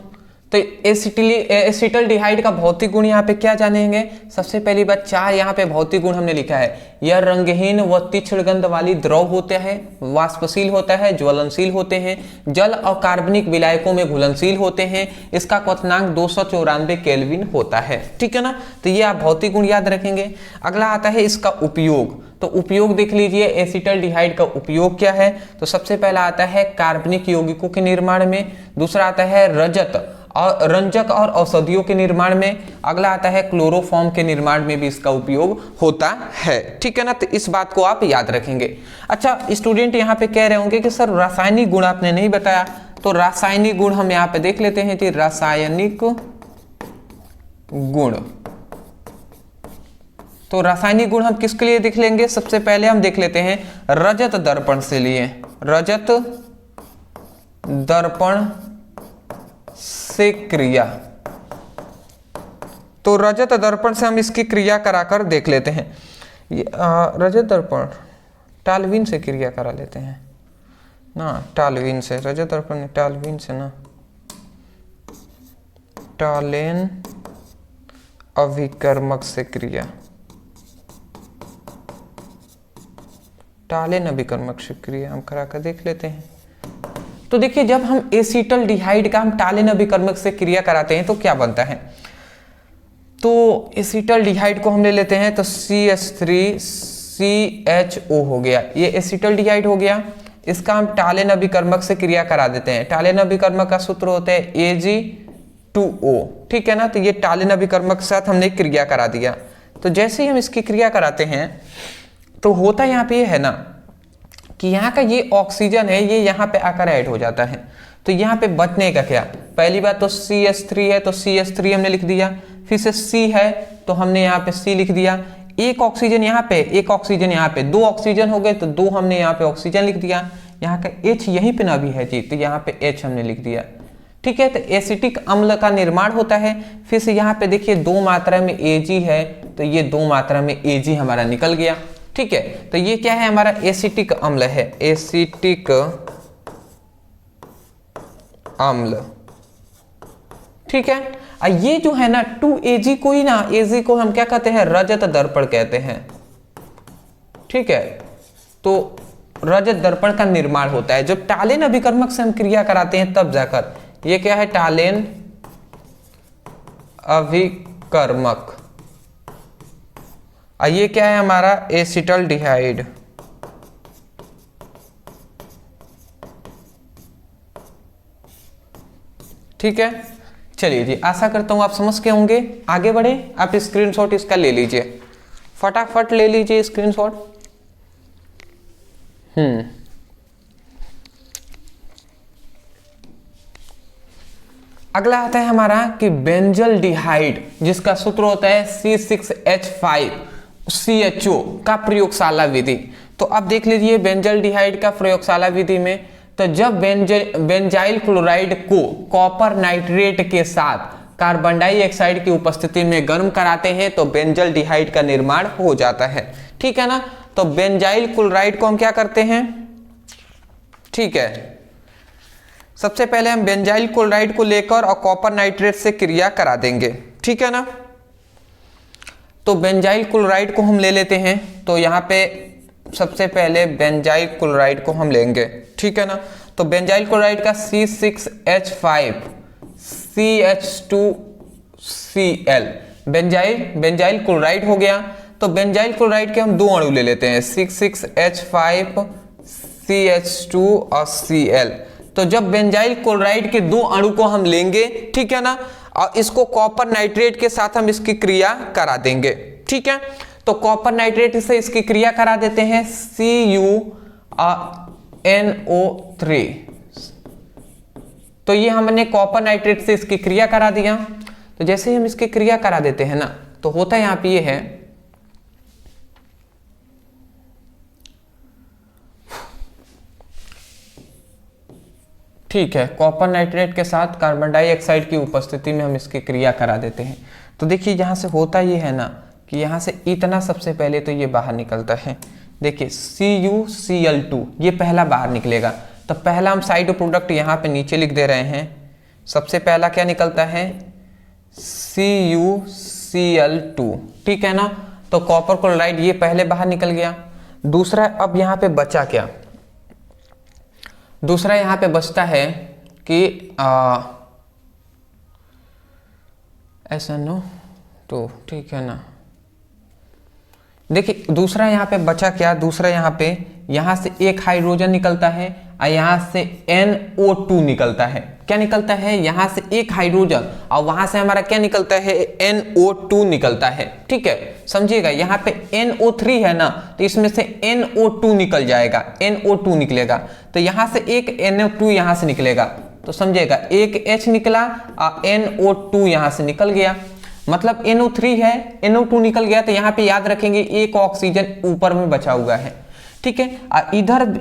तो एसिटल्डिहाइड का भौतिक गुण यहाँ पे क्या जानेंगे, सबसे पहली बात 4 यहाँ पे भौतिक गुण हमने लिखा है। यह रंगहीन व तीक्ष्ण गंध वाली द्रव होता है, वाष्पशील होता है, ज्वलनशील होते हैं, जल और कार्बनिक विलायकों में घुलनशील होते हैं, इसका क्वथनांक 294 केल्विन होता है, ठीक है ना। तो ये आप भौतिक गुण याद रखेंगे। अगला आता है इसका उपयोग। तो उपयोग देख लीजिए, एसिटल्डिहाइड का उपयोग क्या है। तो सबसे पहला आता है कार्बनिक यौगिकों के निर्माण में, दूसरा आता है रंजक और औषधियों के निर्माण में, अगला आता है क्लोरोफॉर्म के निर्माण में भी इसका उपयोग होता है, ठीक है ना। तो इस बात को आप याद रखेंगे। अच्छा, स्टूडेंट यहाँ पे कह रहे होंगे कि सर रासायनिक गुण आपने नहीं बताया, तो रासायनिक गुण हम यहाँ पे देख लेते हैं कि रासायनिक गुण। तो रासायनिक गुण हम किसके लिए देख लेंगे, सबसे पहले हम देख लेते हैं रजत दर्पण से लिए, रजत दर्पण से क्रिया। तो रजत दर्पण से हम इसकी क्रिया कराकर देख लेते हैं। रजत दर्पण टालवीन से क्रिया करा लेते हैं ना, टालवीन से, रजत दर्पण टालवीन से ना, टालेन अभिकर्मक से क्रिया, टालेन अभिकर्मक से क्रिया हम करा कर देख लेते हैं। तो देखिए, जब हम एसिटल्डिहाइड का हम टालेन अभिकर्मक से क्रिया कराते हैं तो क्या बनता है। तो एसिटल्डिहाइड को हम ले लेते हैं, तो CH3CHO हो गया, ये एसिटल्डिहाइड हो गया। इसका हम टालेन अभिकर्मक से क्रिया करा देते हैं। टालेन अभिकर्मक का सूत्र होता है Ag2O, ठीक है ना। तो ये टालेन अभिकर्मक के साथ हमने क्रिया करा दिया। तो जैसे ही हम इसकी क्रिया कराते हैं तो होता यहाँ पे ये है ना कि यहाँ का ये ऑक्सीजन है, ये यहाँ पे आकर ऐड हो जाता है। तो यहाँ पे बचने का क्या, पहली बात तो CH3 है तो CH3 हमने लिख दिया, फिर से C है तो हमने यहाँ पे C लिख दिया, एक ऑक्सीजन यहाँ पे, एक ऑक्सीजन यहाँ पे, दो ऑक्सीजन हो गए तो दो हमने यहाँ पे ऑक्सीजन लिख दिया, यहाँ का H यहीं पे ना भी है जी तो यहाँ पे H हमने लिख दिया। ठीक है, तो एसिटिक अम्ल का निर्माण होता है। फिर से यहाँ पे देखिए दो मात्रा में Ag है तो ये दो मात्रा में Ag हमारा निकल गया। ठीक है, तो ये क्या है हमारा एसिटिक अम्ल है, एसिटिक अम्ल। ठीक है, ये जो है ना 2Ag को ही ना, Ag को हम क्या कहते हैं, रजत दर्पण कहते हैं। ठीक है, तो रजत दर्पण का निर्माण होता है जब टालेन अभिकर्मक से हम क्रिया कराते हैं तब जाकर। ये क्या है, टालेन अभिकर्मक। ये क्या है हमारा एसिटल्डिहाइड। ठीक है, चलिए जी, आशा करता हूं आप समझ के होंगे। आगे बढ़े, आप स्क्रीनशॉट इसका ले लीजिए, फटाफट ले लीजिए स्क्रीनशॉट। अगला आता है हमारा कि बेंजल डिहाइड, जिसका सूत्र होता है C6H5CHO का प्रयोगशाला विधि। तो अब देख लीजिए बेंजल डिहाइड का प्रयोगशाला विधि में, तो जब बेंजाइल क्लोराइड को कॉपर नाइट्रेट के साथ कार्बन डाइऑक्साइड की उपस्थिति में गर्म कराते हैं तो बेंजल डिहाइड का निर्माण हो जाता है। ठीक है ना, तो बेंजाइल क्लोराइड को हम क्या करते हैं, ठीक है, सबसे पहले हम बेंजाइल क्लोराइड को लेकर और कॉपर नाइट्रेट से क्रिया करा देंगे। ठीक है ना, तो बेंजाइल क्लोराइड को हम ले लेते हैं, तो यहाँ पे सबसे पहले बेंजाइल क्लोराइड को हम लेंगे। ठीक है ना, तो बेंजाइल क्लोराइड का C6H5CH2Cl बेंजाइल क्लोराइड हो गया। तो बेंजाइल क्लोराइड के हम दो अणु ले लेते हैं, 6,6H5CH2 और Cl। तो जब बेंजाइल क्लोराइड के दो अणु को हम लेंगे, ठीक है ना, और इसको कॉपर नाइट्रेट के साथ हम इसकी क्रिया करा देंगे। ठीक है, तो कॉपर नाइट्रेट से इसकी क्रिया करा देते हैं CuNO3। तो ये हमने कॉपर नाइट्रेट से इसकी क्रिया करा दिया। तो जैसे ही हम इसकी क्रिया करा देते हैं ना, तो होता यहाँ पे ये है, ठीक है, कॉपर नाइट्रेट के साथ कार्बन डाइऑक्साइड की उपस्थिति में हम इसकी क्रिया करा देते हैं। तो देखिए यहाँ से होता ये है ना कि यहाँ से इतना सबसे पहले तो ये बाहर निकलता है, देखिए CuCl2 ये पहला बाहर निकलेगा। तो पहला हम साइड प्रोडक्ट यहाँ पे नीचे लिख दे रहे हैं। सबसे पहला क्या निकलता है, CuCl2। ठीक है ना, तो कॉपर क्लोराइड ये पहले बाहर निकल गया। दूसरा अब यहाँ पे बचा क्या, दूसरा यहाँ पे बचता है कि SNO2। ठीक है ना, देखिए दूसरा यहाँ पे बचा क्या, दूसरा यहाँ से एक हाइड्रोजन निकलता है और यहाँ से NO2 निकलता है। क्या निकलता है, यहाँ से एक हाइड्रोजन और वहां से हमारा क्या निकलता है, NO2 निकलता है। ठीक है, समझिएगा, यहाँ पे NO3 है ना, तो इसमें से NO2 निकल जाएगा, NO2 निकलेगा। तो यहाँ से एक NO2 यहाँ से निकलेगा, तो समझिएगा एक H निकला और NO2 यहाँ से निकल गया, मतलब NO3 है, NO2 निकल गया। तो यहाँ पे याद रखेंगे एक ऑक्सीजन ऊपर में बचा हुआ है। ठीक है, और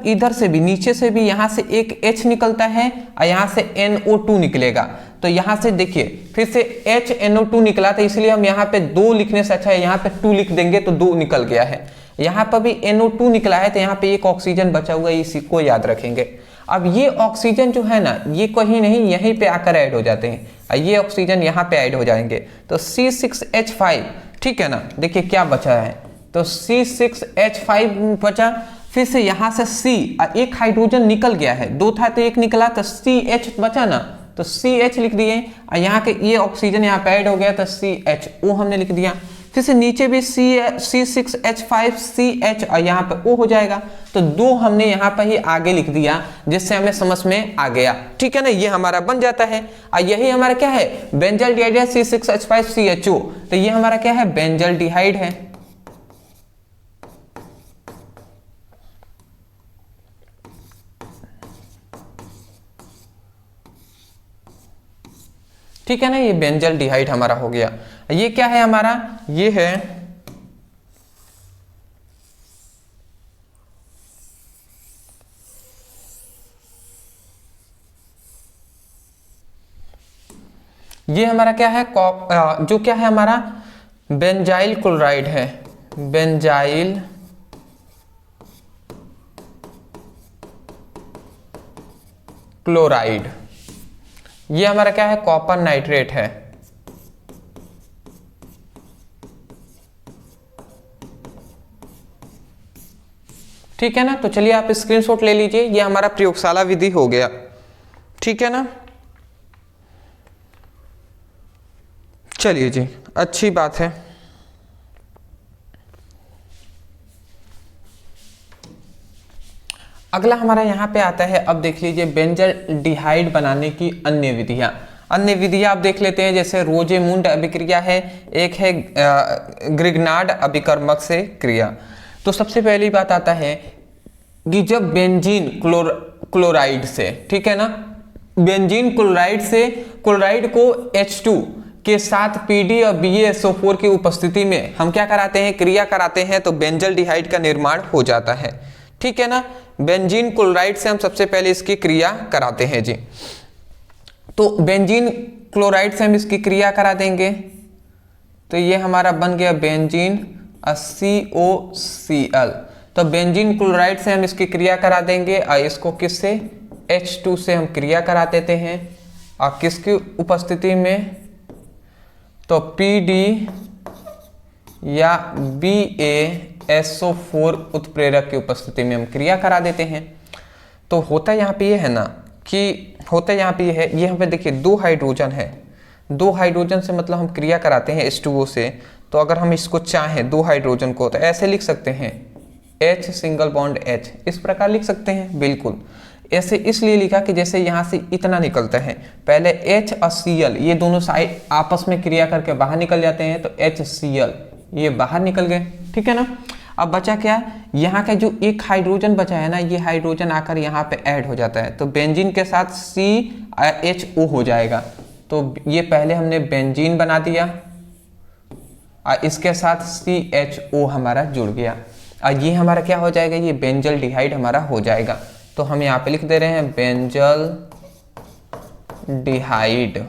इधर से भी, नीचे से भी यहाँ से एक H निकलता है और यहाँ से NO2 निकलेगा। तो यहाँ से देखिए फिर से HNO2 निकला, तो इसलिए हम यहाँ पे 2 लिखने से अच्छा है यहाँ पे 2 लिख देंगे, तो 2 निकल गया है। यहाँ पर भी NO2 निकला है, तो यहाँ पे एक ऑक्सीजन बचा हुआ है, इसी को याद रखेंगे। अब ये ऑक्सीजन जो है ना, ये कहीं नहीं यहीं पे आकर ऐड हो जाते हैं, ये ऑक्सीजन यहाँ पे ऐड हो जाएंगे। तो C6H5, ठीक है ना, देखिए क्या बचा है, तो C6H5 बचा। फिर से यहाँ से C, एक हाइड्रोजन निकल गया है, 2 था तो एक निकला, तो CH बचा ना, तो CH लिख दिए। और यहाँ के ये ऑक्सीजन यहाँ पे ऐड हो गया, तो CHO हमने लिख दिया। फिर से नीचे भी C6H5CH और यहाँ पे O हो जाएगा, तो 2 हमने यहाँ पर ही आगे लिख दिया, जिससे हमें समझ में आ गया। ठीक है ना, ये हमारा बन जाता है। और यही हमारा क्या है, बेंजल डिहाइड C6H5CHO। तो ये हमारा क्या है, बेंजल डिहाइड है। ठीक है ना, ये बेंजल डिहाइड हमारा हो गया। ये क्या है हमारा, ये है ये हमारा क्या है, जो क्या है हमारा बेंजाइल क्लोराइड है, बेंजाइल क्लोराइड। ये हमारा क्या है, कॉपर नाइट्रेट है। ठीक है ना, तो चलिए आप स्क्रीनशॉट ले लीजिए, ये हमारा प्रयोगशाला विधि हो गया। ठीक है ना, चलिए जी, अच्छी बात है। अगला हमारा यहाँ पे आता है, अब देख लीजिए बेंजल डिहाइड बनाने की अन्य विधियां। अन्य विधियां आप देख लेते हैं, जैसे रोजेमुंड अभिक्रिया है, एक है ग्रिग्नार्ड अभिकर्मक से क्रिया। तो सबसे पहली बात आता है कि जब बेंजीन क्लोराइड से, ठीक है ना, बेंजीन क्लोराइड से क्लोराइड को H2 के साथ PD और BaSO4 की उपस्थिति में हम क्या कराते हैं, क्रिया कराते हैं, तो बेंजल डिहाइड का निर्माण हो जाता है। ठीक है ना, बेंजीन क्लोराइड से हम सबसे पहले इसकी क्रिया कराते हैं जी। तो बेंजीन क्लोराइड से हम इसकी क्रिया करा देंगे, तो ये हमारा बन गया बेंजीन COCl। तो बेंजीन क्लोराइड से हम इसकी क्रिया करा देंगे और इसको किससे, H2 से हम क्रिया करा देते हैं, और किसकी उपस्थिति में, तो PD या BaSO4 उत्प्रेरक की उपस्थिति में हम क्रिया करा देते हैं। तो होता यहाँ पे ये है ना कि होता यहाँ पे ये है, ये यहाँ पे देखिए 2 हाइड्रोजन है, 2 हाइड्रोजन से मतलब हम क्रिया कराते हैं H2O से। तो अगर हम इसको चाहें 2 हाइड्रोजन को, तो ऐसे लिख सकते हैं H सिंगल बॉन्ड H, इस प्रकार लिख सकते हैं। बिल्कुल ऐसे इसलिए लिखा कि जैसे यहाँ से इतना निकलता है, पहले H और Cl ये दोनों साइड आपस में क्रिया करके बाहर निकल जाते हैं, तो HCl ये बाहर निकल गए। ठीक है ना, अब बचा क्या, यहाँ का जो एक हाइड्रोजन बचा है ना, ये हाइड्रोजन आकर यहाँ पे ऐड हो जाता है, तो बेंजीन के साथ CHO हो जाएगा। तो ये पहले हमने बेंजीन बना दिया और इसके साथ CHO हमारा जुड़ गया, और ये हमारा क्या हो जाएगा, ये बेंजल डिहाइड हमारा हो जाएगा। तो हम यहाँ पे लिख दे रहे हैं बेंजल डिहाइड।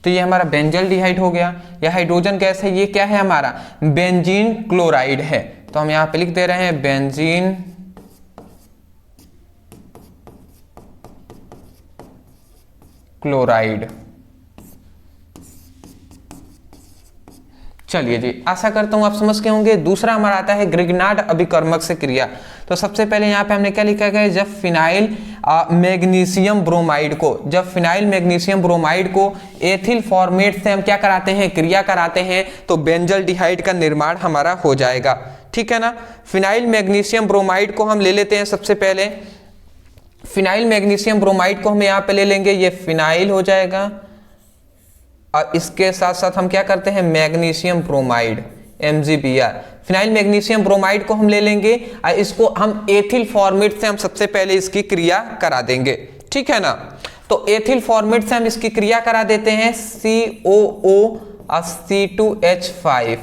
तो ये हमारा बेंजल डिहाइड हो गया। यह हाइड्रोजन गैस है, ये क्या है हमारा, बेंजीन क्लोराइड है। तो हम यहाँ पे लिख दे रहे हैं बेंजीन क्लोराइड। चलिए जी, आशा करता हूं आप समझ गए होंगे। दूसरा हमारा आता है ग्रिग्नार्ड अभिकर्मक से क्रिया। तो सबसे पहले यहाँ पे हमने क्या लिखा है, जब फिनाइल मैग्नीशियम ब्रोमाइड को, जब फिनाइल मैग्नीशियम ब्रोमाइड को एथिल फॉर्मेट से हम क्या कराते हैं, क्रिया कराते हैं, तो बेंजल डिहाइड का निर्माण हमारा हो जाएगा। ठीक है ना, फिनाइल मैग्नीशियम ब्रोमाइड को हम ले लेते हैं। सबसे पहले फिनाइल मैग्नीशियम ब्रोमाइड को हम यहाँ पे ले लेंगे, ये फिनाइल हो जाएगा, और इसके साथ साथ हम क्या करते हैं, magnesium bromide MgBr। Phenyl magnesium bromide को हम ले लेंगे और इसको हम एथिल फॉर्मेट से हम सबसे पहले इसकी क्रिया करा देंगे। ठीक है ना, तो एथिल फॉर्मेट से हम इसकी क्रिया करा देते हैं COO और C2H5।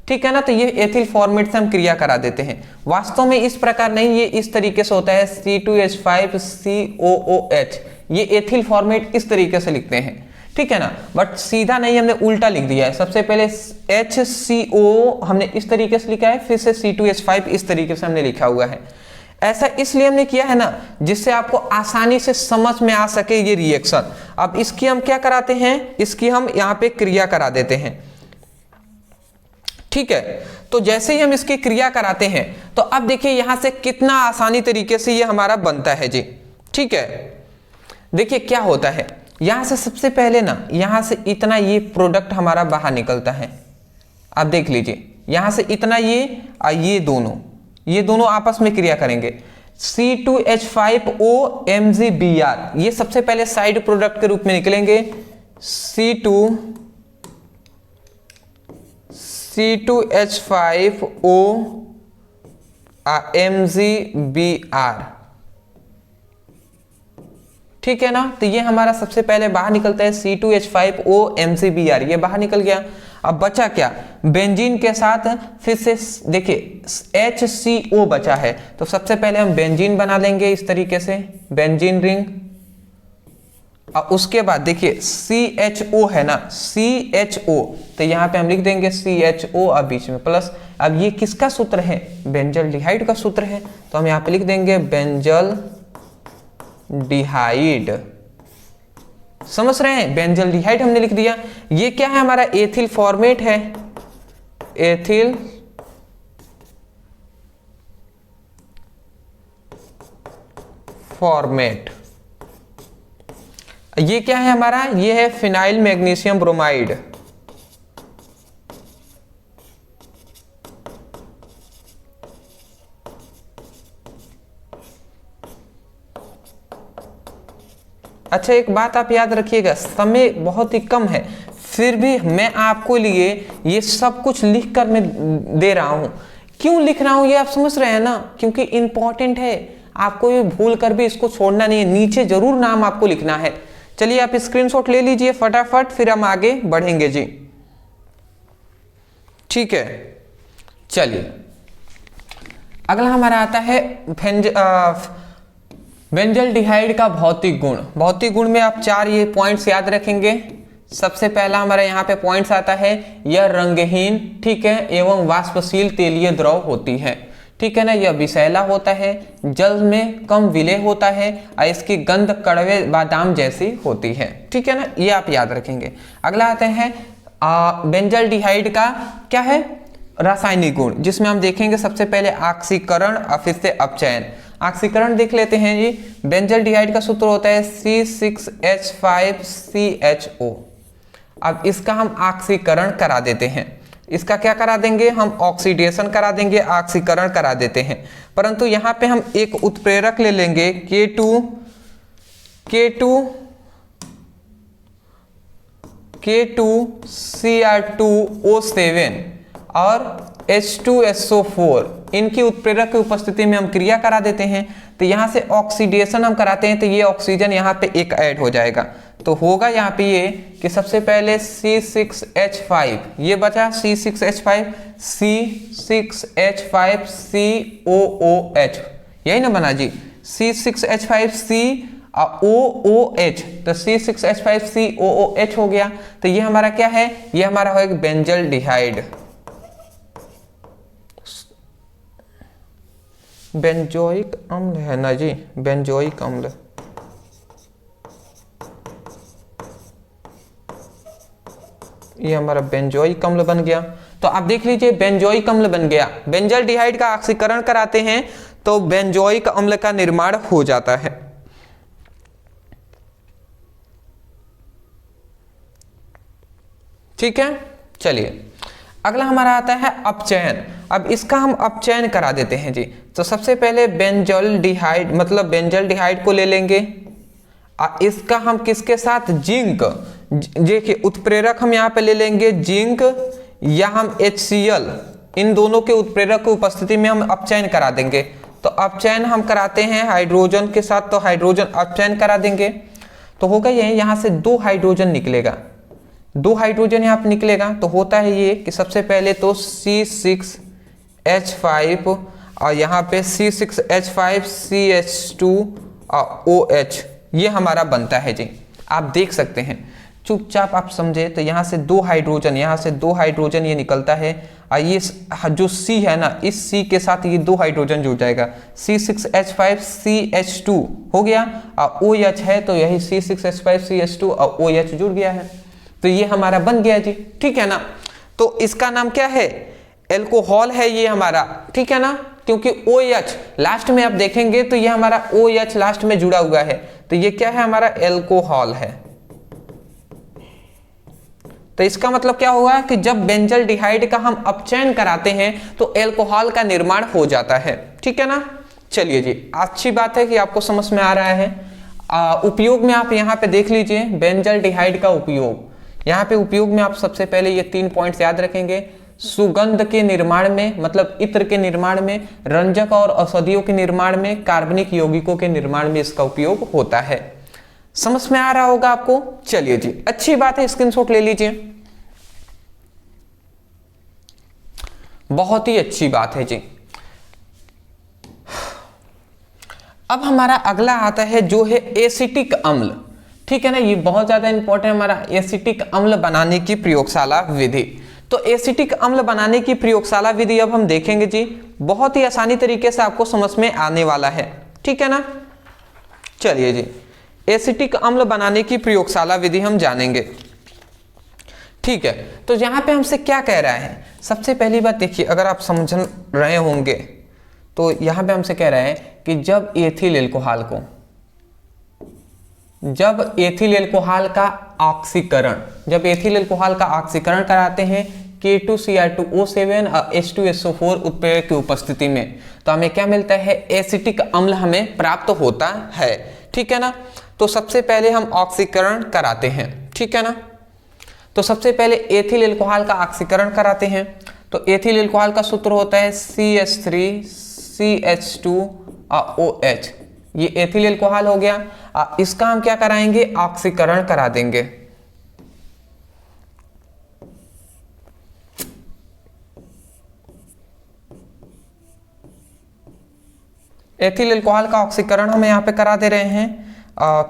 ठीक है ना, तो ये एथिल फॉर्मेट से हम क्रिया करा देते हैं। वास्तव में इस प्रकार नहीं, ये इस तरीके से होता है C2H5 COOH, ये एथिल फॉर्मेट इस तरीके से लिखते हैं। ठीक है ना, बट सीधा नहीं, हमने उल्टा लिख दिया है। सबसे पहले HCO हमने इस तरीके से लिखा है, फिर से C2H5 इस तरीके से हमने लिखा हुआ है। ऐसा इसलिए हमने किया है ना, जिससे आपको आसानी से समझ में आ सके ये रिएक्शन। अब इसकी हम क्या कराते हैं, इसकी हम यहाँ पे क्रिया करा देते हैं। ठीक है, तो जैसे ही हम इसकी क्रिया कराते हैं, तो अब देखिए यहां से कितना आसानी तरीके से ये हमारा बनता है जी। ठीक है, देखिए क्या होता है, यहां से सबसे पहले ना, यहां से इतना ये प्रोडक्ट हमारा बाहर निकलता है। आप देख लीजिए, यहां से इतना ये और ये दोनों आपस में क्रिया करेंगे। C2H5O MgBr ये सबसे पहले साइड प्रोडक्ट के रूप में निकलेंगे। C2H5O MgBr ठीक है ना। तो ये हमारा सबसे पहले बाहर निकलता है C2H5O McBr, ये बाहर निकल गया। अब बचा क्या, बेंजीन के साथ फिर से देखिए HCO बचा है, तो सबसे पहले हम बेंजीन बना लेंगे इस तरीके से, बेंजीन रिंग। और उसके बाद देखिए CHO है ना, CHO, तो यहाँ पे हम लिख देंगे CHO और बीच में प्लस। अब ये किसका सूत्र है, बेंजल डिहाइड का सूत्र है, तो हम यहाँ पे लिख देंगे बेंजल डिहाइड। समझ रहे हैं, बेंजल डिहाइड हमने लिख दिया। ये क्या है, हमारा एथिल फॉर्मेट है, एथिल फॉर्मेट। ये क्या है हमारा, ये है फिनाइल मैग्नीशियम ब्रोमाइड। अच्छा एक बात आप याद रखिएगा, समय बहुत ही कम है, फिर भी मैं आपको लिए ये सब कुछ लिख कर मैं दे रहा हूं। क्यों लिख रहा हूं ये आप समझ रहे हैं ना, क्योंकि इंपॉर्टेंट है, आपको ये भूल कर भी इसको छोड़ना नहीं है, नीचे जरूर नाम आपको लिखना है। चलिए आप स्क्रीनशॉट ले लीजिए फटाफट, फिर हम आगे बढ़ेंगे जी। ठीक है, चलिए अगला हमारा आता है बेंजल डिहाइड का भौतिक गुण। भौतिक गुण में आप 4 ये पॉइंट्स याद रखेंगे। सबसे पहला हमारा यहाँ पे पॉइंट्स आता है, यह रंगहीन, ठीक है, एवं वाष्पशील तेलीय द्रव होती है, ठीक है ना। यह विषैला होता है, जल में कम विलय होता है और इसकी गंध कड़वे बादाम जैसी होती है, ठीक है ना, ये आप याद रखेंगे। अगला आता है बेंजल डिहाइड का क्या है, रासायनिक गुण, जिसमें हम देखेंगे सबसे पहले ऑक्सीकरण और फिर से अपचयन। ऑक्सीकरण देख लेते हैं जी। बेंजल डिहाइड का सूत्र होता है C6H5CHO। अब इसका हम ऑक्सीकरण करा देते हैं, इसका क्या करा देंगे, हम ऑक्सीडेशन करा देंगे, ऑक्सीकरण करा देते हैं। परंतु यहाँ पे हम एक उत्प्रेरक ले लेंगे K2Cr2O7 और H2SO4, इनकी उत्प्रेरक की उपस्थिति में हम क्रिया करा देते हैं। तो यहाँ से ऑक्सीडेशन हम कराते हैं, तो ये ऑक्सीजन यहाँ पे एक ऐड हो जाएगा, तो होगा यहाँ पे ये कि सबसे पहले C6H5, ये बचा C6H5COOH, यही ना बना जी, C6H5COOH, तो C6H5COOH हो गया। तो ये हमारा क्या है, ये हमारा हो एक बेंजल डिहाइड, बेंजोइक अम्ल है ना जी, बेंजोइक अम्ल। ये हमारा बेंजोइक अम्ल बन गया। तो आप देख लीजिए बेंजोइक अम्ल बन गया। बेंजल डिहाइड का ऑक्सीकरण कराते हैं तो बेंजोइक अम्ल का निर्माण हो जाता है। ठीक है, चलिए अगला हमारा आता है अपचयन। अब इसका हम अपचयन करा देते हैं जी। तो सबसे पहले बेंजल डिहाइड मतलब बेंजल डिहाइड को ले लेंगे, इसका हम किसके साथ, जिंक, देखिए उत्प्रेरक हम यहाँ पे ले लेंगे जिंक या हम HCl, इन दोनों के उत्प्रेरक की उपस्थिति में हम अपचयन करा देंगे। तो अपचयन हम कराते हैं हाइड्रोजन के साथ, तो हाइड्रोजन अपचयन करा देंगे, तो होगा ये यहाँ से 2 हाइड्रोजन निकलेगा, 2 हाइड्रोजन यहाँ पे निकलेगा। तो होता है ये कि सबसे पहले तो C6H5 और यहाँ पे C6H5CH2 और OH, ये हमारा बनता है जी। आप देख सकते हैं, चुपचाप आप समझे, तो यहाँ से 2 हाइड्रोजन, यहाँ से 2 हाइड्रोजन ये निकलता है और ये जो C है ना, इस C के साथ ये 2 हाइड्रोजन जुड़ जाएगा, C6H5CH2 हो गया और OH है, तो यही C6H5CH2 और OH जुड़ गया है, तो ये हमारा बन गया जी। ठीक है ना, तो इसका नाम क्या है, एल्कोहल है ये हमारा, ठीक है ना, क्योंकि OH लास्ट में आप देखेंगे तो ये हमारा OH लास्ट में जुड़ा हुआ है, तो ये क्या है, हमारा एल्कोहल है। तो इसका मतलब क्या हुआ कि जब बेंजल डिहाइड का हम अपचयन कराते हैं तो एल्कोहल का निर्माण हो जाता है। ठीक है ना, चलिए जी, अच्छी बात है कि आपको समझ में आ रहा है। उपयोग में आप यहाँ पे देख लीजिए बेंजल डिहाइड का उपयोग। यहाँ पे उपयोग में आप सबसे पहले ये 3 पॉइंट्स याद रखेंगे। सुगंध के निर्माण में, मतलब इत्र के निर्माण में, रंजक और औषधियों के निर्माण में, कार्बनिक यौगिकों के निर्माण में इसका उपयोग होता है। समझ में आ रहा होगा आपको। चलिए जी, अच्छी बात है, स्क्रीनशॉट ले लीजिए, बहुत ही अच्छी बात है जी। अब हमारा अगला आता है जो है एसिटिक अम्ल, ठीक है ना, ये बहुत ज्यादा इंपॉर्टेंट हमारा एसिटिक अम्ल बनाने की प्रयोगशाला विधि। तो एसिटिक अम्ल बनाने की प्रयोगशाला विधि अब हम देखेंगे जी, बहुत ही आसानी तरीके से आपको समझ में आने वाला है, ठीक है ना। चलिए जी, एसिटिक अम्ल बनाने की प्रयोगशाला विधि हम जानेंगे, ठीक है। तो यहां पे हमसे क्या कह रहा है, सबसे पहली बात देखिए, अगर आप समझ रहे होंगे तो यहां पे हमसे कह रहा है कि जब एथिल एल्कोहल का ऑक्सीकरण, जब एथिल एल्कोहल का ऑक्सीकरण कराते हैं K2Cr2O7 और H2SO4 उत्प्रेरक की उपस्थिति में, तो हमें क्या मिलता है, एसिटिक अम्ल हमें प्राप्त होता है, ठीक है ना। तो सबसे पहले हम ऑक्सीकरण कराते हैं, ठीक है ना। तो सबसे पहले एथिल एल्कोहल का ऑक्सीकरण कराते हैं। तो एथिल एल्कोहल का सूत्र होता है CH3CH2OH, ये एथिल एल्कोहल हो गया। इसका हम क्या कराएंगे, ऑक्सीकरण करा देंगे। एथिल एल्कोहल का ऑक्सीकरण हम यहाँ पे करा दे रहे हैं,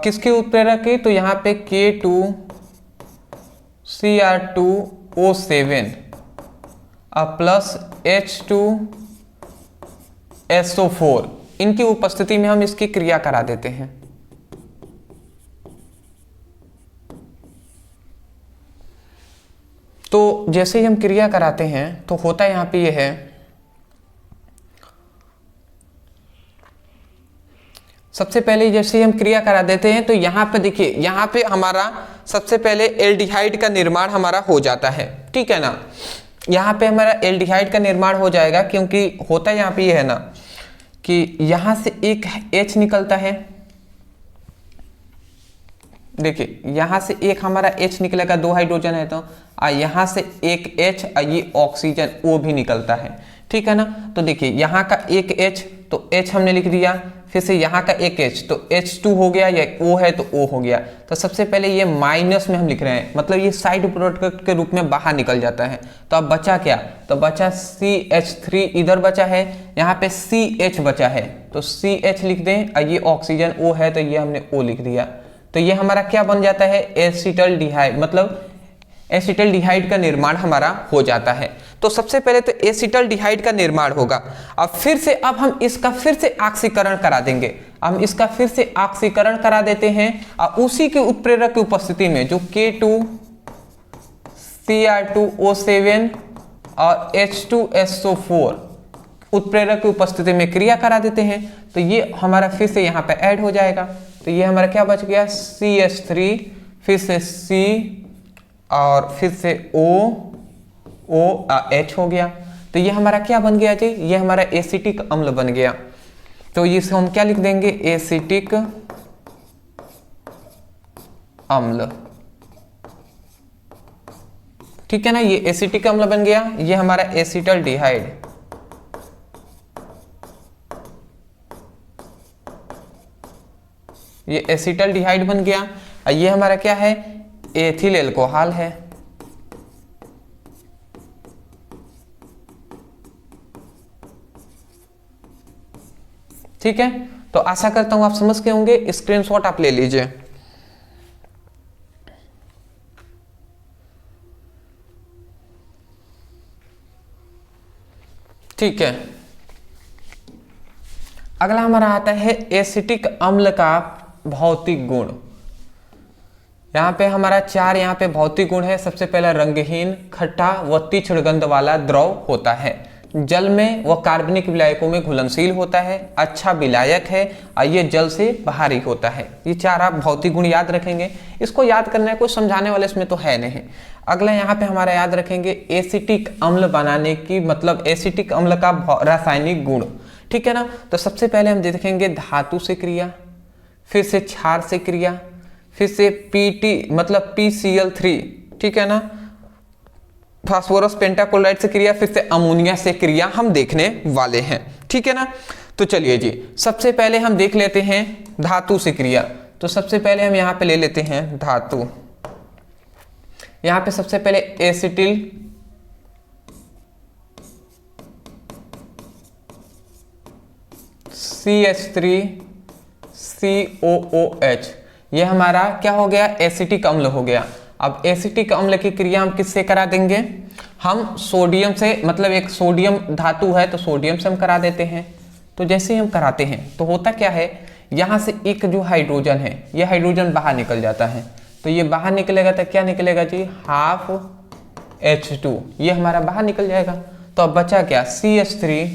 किसके उत्प्रेरक की, तो यहाँ पे K2Cr2O7 प्लस H2SO4, इनकी उपस्थिति में हम इसकी क्रिया करा देते हैं। तो जैसे ही हम क्रिया कराते हैं तो होता यहाँ पे ये है, सबसे पहले जैसे हम क्रिया करा देते हैं तो यहाँ पे देखिए, यहाँ पे हमारा सबसे पहले एल्डिहाइड का निर्माण हमारा हो जाता है, ठीक है ना। यहाँ पे हमारा एल्डिहाइड का निर्माण हो जाएगा, क्योंकि होता यहाँ पे ये है ना कि यहाँ से एक H निकलता है, देखिए यहाँ से एक हमारा H निकलेगा, 2 हाइड्रोजन है तो यहाँ से एक H, ये ऑक्सीजन O भी निकलता है, ठीक है ना। तो देखिए यहाँ का एक H, तो H हमने लिख दिया, फिर से यहाँ का एक H, तो H2 हो गया, या O है तो O हो गया। तो सबसे पहले ये माइनस में हम लिख रहे हैं, मतलब ये साइड प्रोडक्ट के रूप में बाहर निकल जाता है। तो अब बचा क्या, तो बचा CH3 इधर बचा है, यहाँ पे CH बचा है, तो CH लिख दें, और ये ऑक्सीजन O है तो ये हमने O लिख दिया। तो ये हमारा क्या बन जाता है, एसिटल्डिहाइड, मतलब एसिटल्डिहाइड का निर्माण हमारा हो जाता है। तो सबसे पहले तो एसिटल्डिहाइड का निर्माण होगा। अब हम इसका फिर से ऑक्सीकरण करा देंगे, हम इसका फिर से ऑक्सीकरण करा देते हैं, और उसी के उत्प्रेरक की उपस्थिति में जो K2Cr2O7 और H2SO4 उत्प्रेरक की उपस्थिति में क्रिया करा देते हैं। तो ये हमारा फिर से यहाँ पे ऐड हो जाएगा। तो ये हमारा क्या बच गया, CH3, फिर से C और फिर से OH हो गया। तो ये हमारा क्या बन गया जी, ये हमारा एसिटिक अम्ल बन गया। तो इसको हम क्या लिख देंगे, एसिटिक अम्ल, ठीक है ना। ये एसिटिक अम्ल बन गया, ये हमारा एसिटल्डिहाइड, ये एसिटल्डिहाइड बन गया। और ये हमारा क्या है, एथिल एल्कोहल है। ठीक है, तो आशा करता हूं आप समझ गए होंगे, स्क्रीनशॉट आप ले लीजिए। ठीक है, अगला हमारा आता है एसिटिक अम्ल का भौतिक गुण। यहाँ पे हमारा 4 यहाँ पे भौतिक गुण है। सबसे पहला रंगहीन, खट्टा व तीक्ष्ण गंध वाला द्रव होता है, जल में व कार्बनिक विलायकों में घुलनशील होता है, अच्छा विलायक है और ये जल से बाहरी होता है। ये 4 आप भौतिक गुण याद रखेंगे। इसको याद करना है, कुछ समझाने वाले इसमें तो है नहीं। अगला यहाँ पे हमारा याद रखेंगे एसिटिक अम्ल बनाने की, मतलब एसिटिक अम्ल का रासायनिक गुण। ठीक है ना, तो सबसे पहले हम देखेंगे धातु से क्रिया, फिर से क्षार से क्रिया, फिर से Pt मतलब PCl3, ठीक है ना, फास्फोरस पेंटाक्लोराइड से क्रिया, फिर से अमोनिया से क्रिया हम देखने वाले हैं। ठीक है ना, तो चलिए जी, सबसे पहले हम देख लेते हैं धातु से क्रिया। तो सबसे पहले हम यहाँ पे ले लेते हैं धातु। यहाँ पे सबसे पहले एसिटिल CH3COOH, ये हमारा क्या हो गया, एसिटिक अम्ल हो गया। अब एसिटिक अम्ल की क्रिया हम किससे करा देंगे, हम सोडियम से, मतलब एक सोडियम धातु है तो सोडियम से हम करा देते हैं। तो जैसे ही हम कराते हैं तो होता क्या है, यहाँ से एक जो हाइड्रोजन है ये हाइड्रोजन बाहर निकल जाता है। तो ये बाहर निकलेगा तो क्या निकलेगा जी, हाफ H2, ये हमारा बाहर निकल जाएगा। तो अब बचा क्या, CH3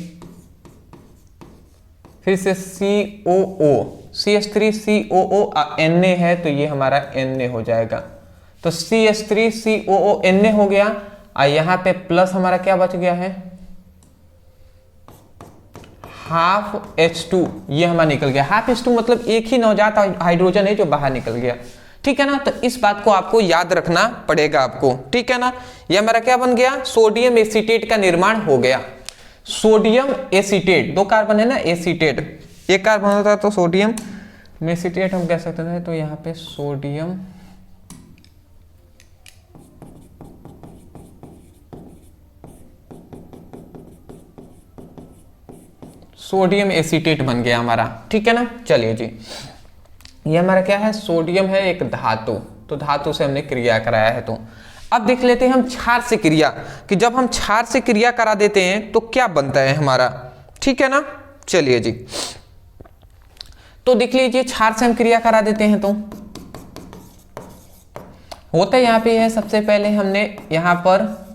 फिर से COO, CH3COO Na है तो ये हमारा Na हो जाएगा। तो CH3COO Na हो गया। यहाँ पे प्लस हमारा क्या बच गया है, हाफ H2, ये हमारा निकल गया। हाफ H2 मतलब एक ही नवजात हाइड्रोजन है जो बाहर निकल गया, ठीक है ना। तो इस बात को आपको याद रखना पड़ेगा आपको, ठीक है ना। ये हमारा क्या बन गया, सोडियम एसीटेट का निर्माण हो गया। सोडियम एसीटेट, 2 कार्बन है ना, एसीटेट, एक कार्बन होता है तो सोडियम एसीटेट हम कह सकते हैं। तो यहाँ पे सोडियम एसीटेट बन गया हमारा, ठीक है ना। चलिए जी, ये हमारा क्या है, सोडियम है एक धातु, तो धातु से हमने क्रिया कराया है। तो अब देख लेते हैं हम क्षार से क्रिया, कि जब हम क्षार से क्रिया करा देते हैं तो क्या बनता है हमारा, ठीक है ना। चलिए जी, तो देख लीजिए क्षार से हम क्रिया करा देते हैं तो होता है यहाँ पे है, सबसे पहले हमने यहाँ पर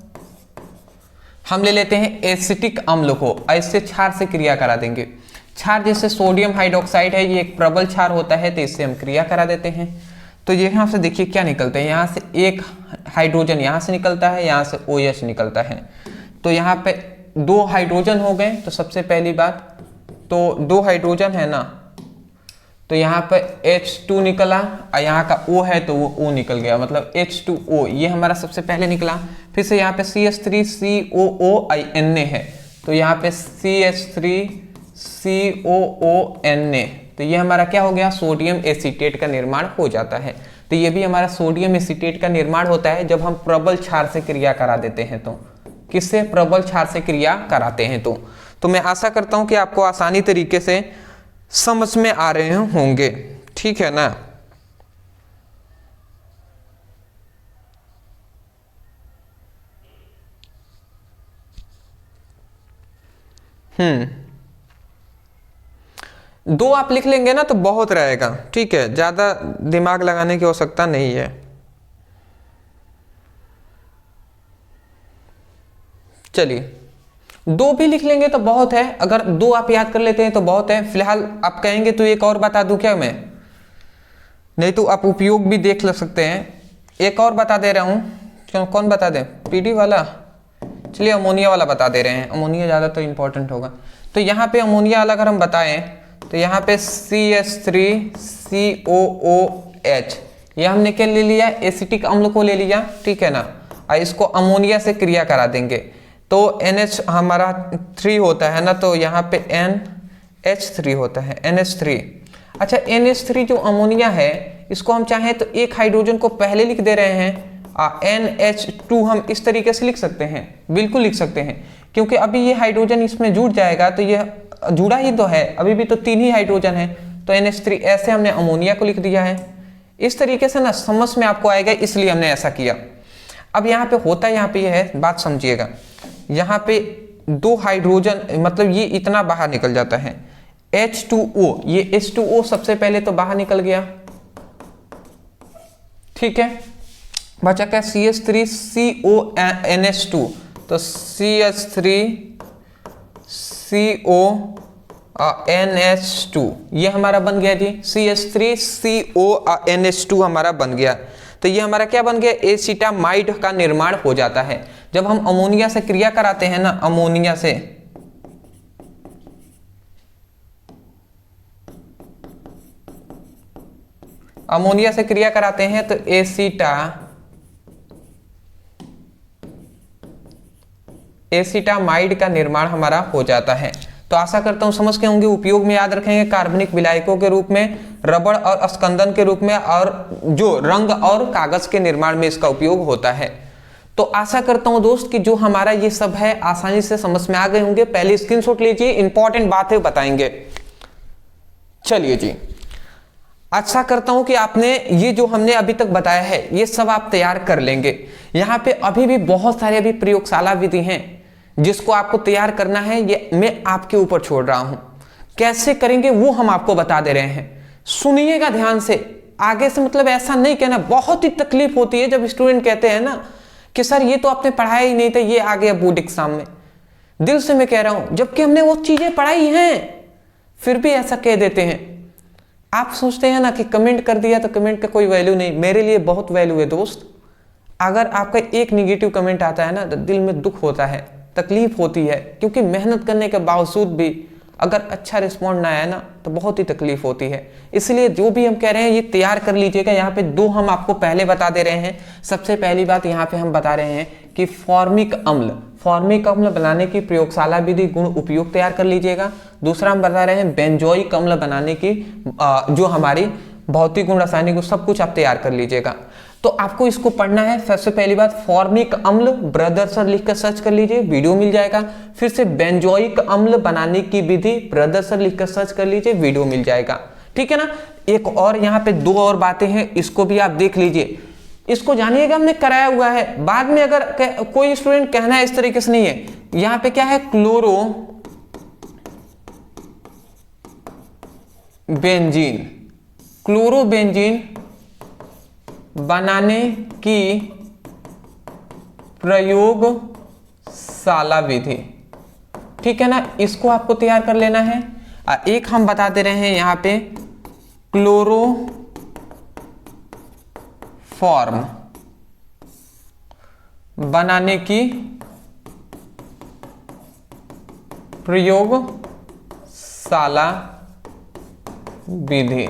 हम ले लेते हैं एसिटिक अम्ल को, ऐसे क्षार से क्रिया करा देंगे। क्षार जैसे सोडियम हाइड्रोक्साइड है, ये एक प्रबल क्षार होता है, तो इससे हम क्रिया करा देते हैं। तो यहाँ से देखिए क्या निकलता है, यहाँ से एक हाइड्रोजन यहाँ से निकलता है, यहाँ से OH निकलता है। तो यहाँ पे 2 हाइड्रोजन हो गए। तो सबसे पहली बात तो 2 हाइड्रोजन है ना, तो यहाँ पे H2 निकला और यहाँ का O है तो वो O निकल गया, मतलब H2O, ये हमारा सबसे पहले निकला। फिर से यहाँ पे CH3COO है, तो यहाँ पे CH3COO, तो ये हमारा क्या हो गया, सोडियम एसीटेट का निर्माण हो जाता है। तो ये भी हमारा सोडियम एसीटेट का निर्माण होता है जब हम प्रबल क्षार से क्रिया करा देते हैं। तो किससे, प्रबल क्षार से क्रिया कराते हैं। तो मैं आशा करता हूं कि आपको आसानी तरीके से समझ में आ रहे होंगे, ठीक है ना। दो आप लिख लेंगे ना तो बहुत रहेगा, ठीक है, ज्यादा दिमाग लगाने की आवश्यकता नहीं है। चलिए 2 भी लिख लेंगे तो बहुत है, अगर 2 आप याद कर लेते हैं तो बहुत है। फिलहाल आप कहेंगे तो एक और बता दूं क्या मैं, नहीं तो आप उपयोग भी देख ले सकते हैं। एक और बता दे रहा हूं, क्यों, कौन बता दे, PD वाला, चलिए अमोनिया वाला बता दे रहे हैं, अमोनिया ज़्यादा तो इंपॉर्टेंट होगा। तो यहाँ पे अमोनिया वाला अगर हम बताएं तो यहाँ पे CH3COOH, ये हमने क्या ले लिया, एसिटिक अम्ल को ले लिया, ठीक है ना। और इसको अमोनिया से क्रिया करा देंगे तो NH हमारा 3 होता है ना, तो यहाँ पे NH3 होता है, NH3। अच्छा, NH3 जो अमोनिया है इसको हम चाहें तो एक हाइड्रोजन को पहले लिख दे रहे हैं, NH2 हम इस तरीके से लिख सकते हैं, बिल्कुल लिख सकते हैं, क्योंकि अभी ये हाइड्रोजन इसमें जुड़ जाएगा तो ये जुड़ा ही तो है, अभी भी तो 3 ही हाइड्रोजन है। तो NH3 ऐसे हमने अमोनिया को लिख दिया है। इस तरीके से ना समझ में आपको आएगा, इसलिए हमने ऐसा किया। अब यहाँ पे होता है, यहाँ पे ये है, बात समझिएगा, यहाँ पे 2 हाइड्रोजन, मतलब ये इतना बाहर निकल जाता है, H2O, ये H2O सबसे पहले तो बाहर निकल गया, ठीक है। बचा क्या, CH3CONH2, तो CH3CONH2 ये हमारा बन गया जी, CH3CONH2 हमारा बन गया। तो ये हमारा क्या बन गया, एसिटामाइड का निर्माण हो जाता है जब हम अमोनिया से क्रिया कराते हैं ना, अमोनिया से क्रिया कराते हैं तो एसिटामाइड का निर्माण हमारा हो जाता है। तो आशा करता हूँ समझ के होंगे। उपयोग में याद रखेंगे कार्बनिक विलायकों के रूप में, रबड़ और स्कंदन के रूप में, और जो रंग और कागज के निर्माण में इसका उपयोग होता है। तो आशा करता हूं दोस्त कि जो हमारा ये सब है आसानी से समझ में आ गए होंगे। पहले स्क्रीनशॉट लीजिए, इंपॉर्टेंट बातें बताएंगे। चलिए जी, अच्छा करता हूं कि आपने ये जो हमने अभी तक बताया है ये सब आप तैयार कर लेंगे। यहाँ पे अभी भी बहुत सारे अभी प्रयोगशाला विधि हैं जिसको आपको तैयार करना है, ये मैं आपके ऊपर छोड़ रहा हूं। कैसे करेंगे वो हम आपको बता दे रहे हैं, सुनिएगा ध्यान से। आगे से मतलब ऐसा नहीं कहना, बहुत ही तकलीफ होती है जब स्टूडेंट कहते हैं ना कि सर ये तो आपने पढ़ाया ही नहीं था, ये आ गया बोर्ड एग्जाम में। दिल से मैं कह रहा हूं, जबकि हमने वो चीजें पढ़ाई हैं फिर भी ऐसा कह देते हैं। आप सोचते हैं ना कि कमेंट कर दिया तो कमेंट का कोई वैल्यू नहीं, मेरे लिए बहुत वैल्यू है दोस्त। अगर आपका एक निगेटिव कमेंट आता है ना तो दिल में दुख होता है, तकलीफ होती है, क्योंकि मेहनत करने के बावजूद भी अगर अच्छा रिस्पॉन्ड ना आया ना तो बहुत ही तकलीफ होती है। इसलिए जो भी हम कह रहे हैं ये तैयार कर लीजिएगा। यहाँ पे दो हम आपको पहले बता दे रहे हैं। सबसे पहली बात यहाँ पे हम बता रहे हैं कि फॉर्मिक अम्ल बनाने की प्रयोगशाला विधि गुण उपयोग तैयार कर लीजिएगा। दूसरा हम बता रहे हैं बेंजोइक अम्ल बनाने की जो हमारी भौतिक गुण, रासायनिक गुण, सब कुछ आप तैयार कर लीजिएगा। तो आपको इसको पढ़ना है। सबसे पहली बात फॉर्मिक अम्ल, ब्रदर सर लिख कर सर्च कर लीजिए, वीडियो मिल जाएगा। फिर से बेंजोइक अम्ल बनाने की विधि, ब्रदर सर लिख कर सर्च कर लीजिए, वीडियो मिल जाएगा। ठीक है ना। एक और यहाँ पे दो और बातें हैं, इसको भी आप देख लीजिए, इसको जानिएगा, हमने कराया हुआ है। बाद में अगर कोई स्टूडेंट कहना है इस तरीके से नहीं है, यहाँ पे क्या है, क्लोरोबेंजीन बनाने की प्रयोगशाला विधि। ठीक है ना, इसको आपको तैयार कर लेना है। एक हम बता दे रहे हैं यहाँ पे क्लोरोफॉर्म बनाने की प्रयोगशाला विधि।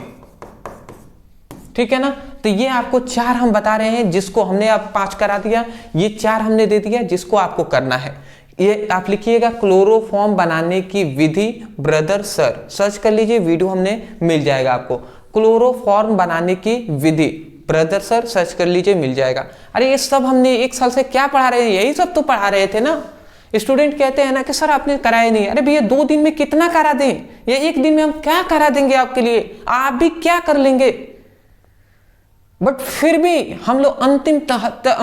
ठीक है ना। तो ये आपको चार हम बता रहे हैं, जिसको हमने अब 5 करा दिया, ये 4 हमने दे दिया जिसको आपको करना है। ये आप लिखिएगा क्लोरोफॉर्म बनाने की विधि, ब्रदर सर सर्च कर लीजिए, वीडियो हमने मिल जाएगा आपको। क्लोरोफॉर्म बनाने की विधि, ब्रदर सर सर्च कर लीजिए, मिल जाएगा। अरे ये सब हमने 1 साल से क्या पढ़ा रहे हैं, यही सब तो पढ़ा रहे थे ना। स्टूडेंट कहते हैं ना कि सर आपने कराया नहीं। अरे भैया 2 दिन में कितना करा दें, या 1 दिन में हम क्या करा देंगे आपके लिए, आप भी क्या कर लेंगे। बट फिर भी हम लोग अंतिम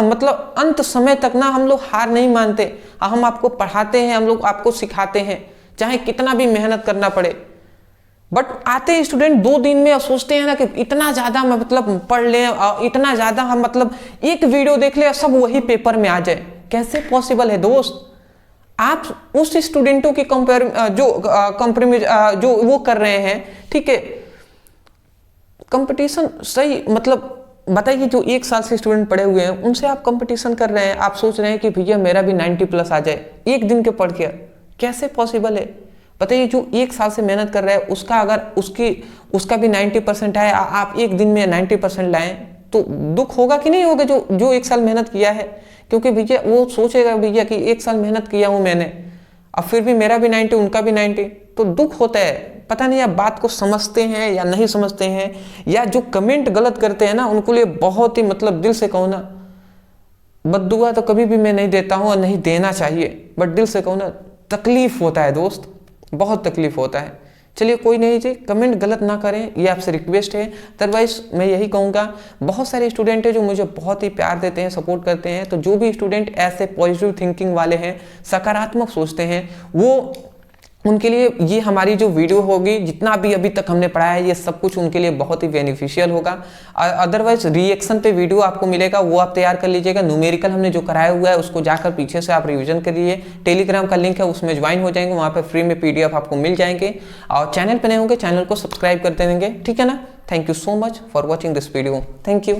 मतलब अंत समय तक ना हम लोग हार नहीं मानते। हम आपको पढ़ाते हैं, हम लोग आपको सिखाते हैं, चाहे कितना भी मेहनत करना पड़े। बट आते हैं स्टूडेंट 2 दिन में और सोचते हैं ना कि इतना ज्यादा मतलब पढ़ लें और इतना ज्यादा हम मतलब एक वीडियो देख ले और सब वही पेपर में आ जाए। कैसे पॉसिबल है दोस्त। आप उस स्टूडेंटों की जो वो कर रहे हैं, ठीक है, कंपटीशन सही, मतलब बताइए जो 1 साल से स्टूडेंट पढ़े हुए हैं उनसे आप कंपटीशन कर रहे हैं। आप सोच रहे हैं कि भैया मेरा भी 90+ आ जाए 1 दिन के पढ़ के, कैसे पॉसिबल है। बताइए जो 1 साल से मेहनत कर रहा है उसका अगर उसका भी 90% आए, आप 1 दिन में 90% लाएं तो दुख होगा कि नहीं होगा जो 1 साल मेहनत किया है। क्योंकि भैया वो सोचेगा भैया कि 1 साल मेहनत किया हूं मैंने, अब फिर भी मेरा भी 90 उनका भी 90, तो दुख होता है। पता नहीं आप बात को समझते हैं या नहीं समझते हैं, या जो कमेंट गलत करते हैं ना उनको लिए बहुत ही मतलब दिल से कहूँ ना, बद्दुआ तो कभी भी मैं नहीं देता हूँ और नहीं देना चाहिए, बट दिल से कहूँ ना तकलीफ होता है दोस्त, बहुत तकलीफ होता है। चलिए कोई नहीं जी, कमेंट गलत ना करें, ये आपसे रिक्वेस्ट है। अदरवाइज मैं यही कहूँगा, बहुत सारे स्टूडेंट हैं जो मुझे बहुत ही प्यार देते हैं, सपोर्ट करते हैं। तो जो भी स्टूडेंट ऐसे पॉजिटिव थिंकिंग वाले हैं, सकारात्मक सोचते हैं, वो उनके लिए ये हमारी जो वीडियो होगी, जितना भी अभी तक हमने पढ़ाया है, ये सब कुछ उनके लिए बहुत ही बेनिफिशियल होगा। अदरवाइज रिएक्शन पे वीडियो आपको मिलेगा, वो आप तैयार कर लीजिएगा। न्यूमेरिकल हमने जो कराया हुआ है उसको जाकर पीछे से आप रिवीजन करिए। टेलीग्राम का लिंक है, उसमें ज्वाइन हो जाएंगे, वहाँ पे फ्री में PDF आपको मिल जाएंगे। और चैनल पे नए होंगे, चैनल को सब्सक्राइब कर देंगे, ठीक है ना। Thank you so much for watching this video, thank you.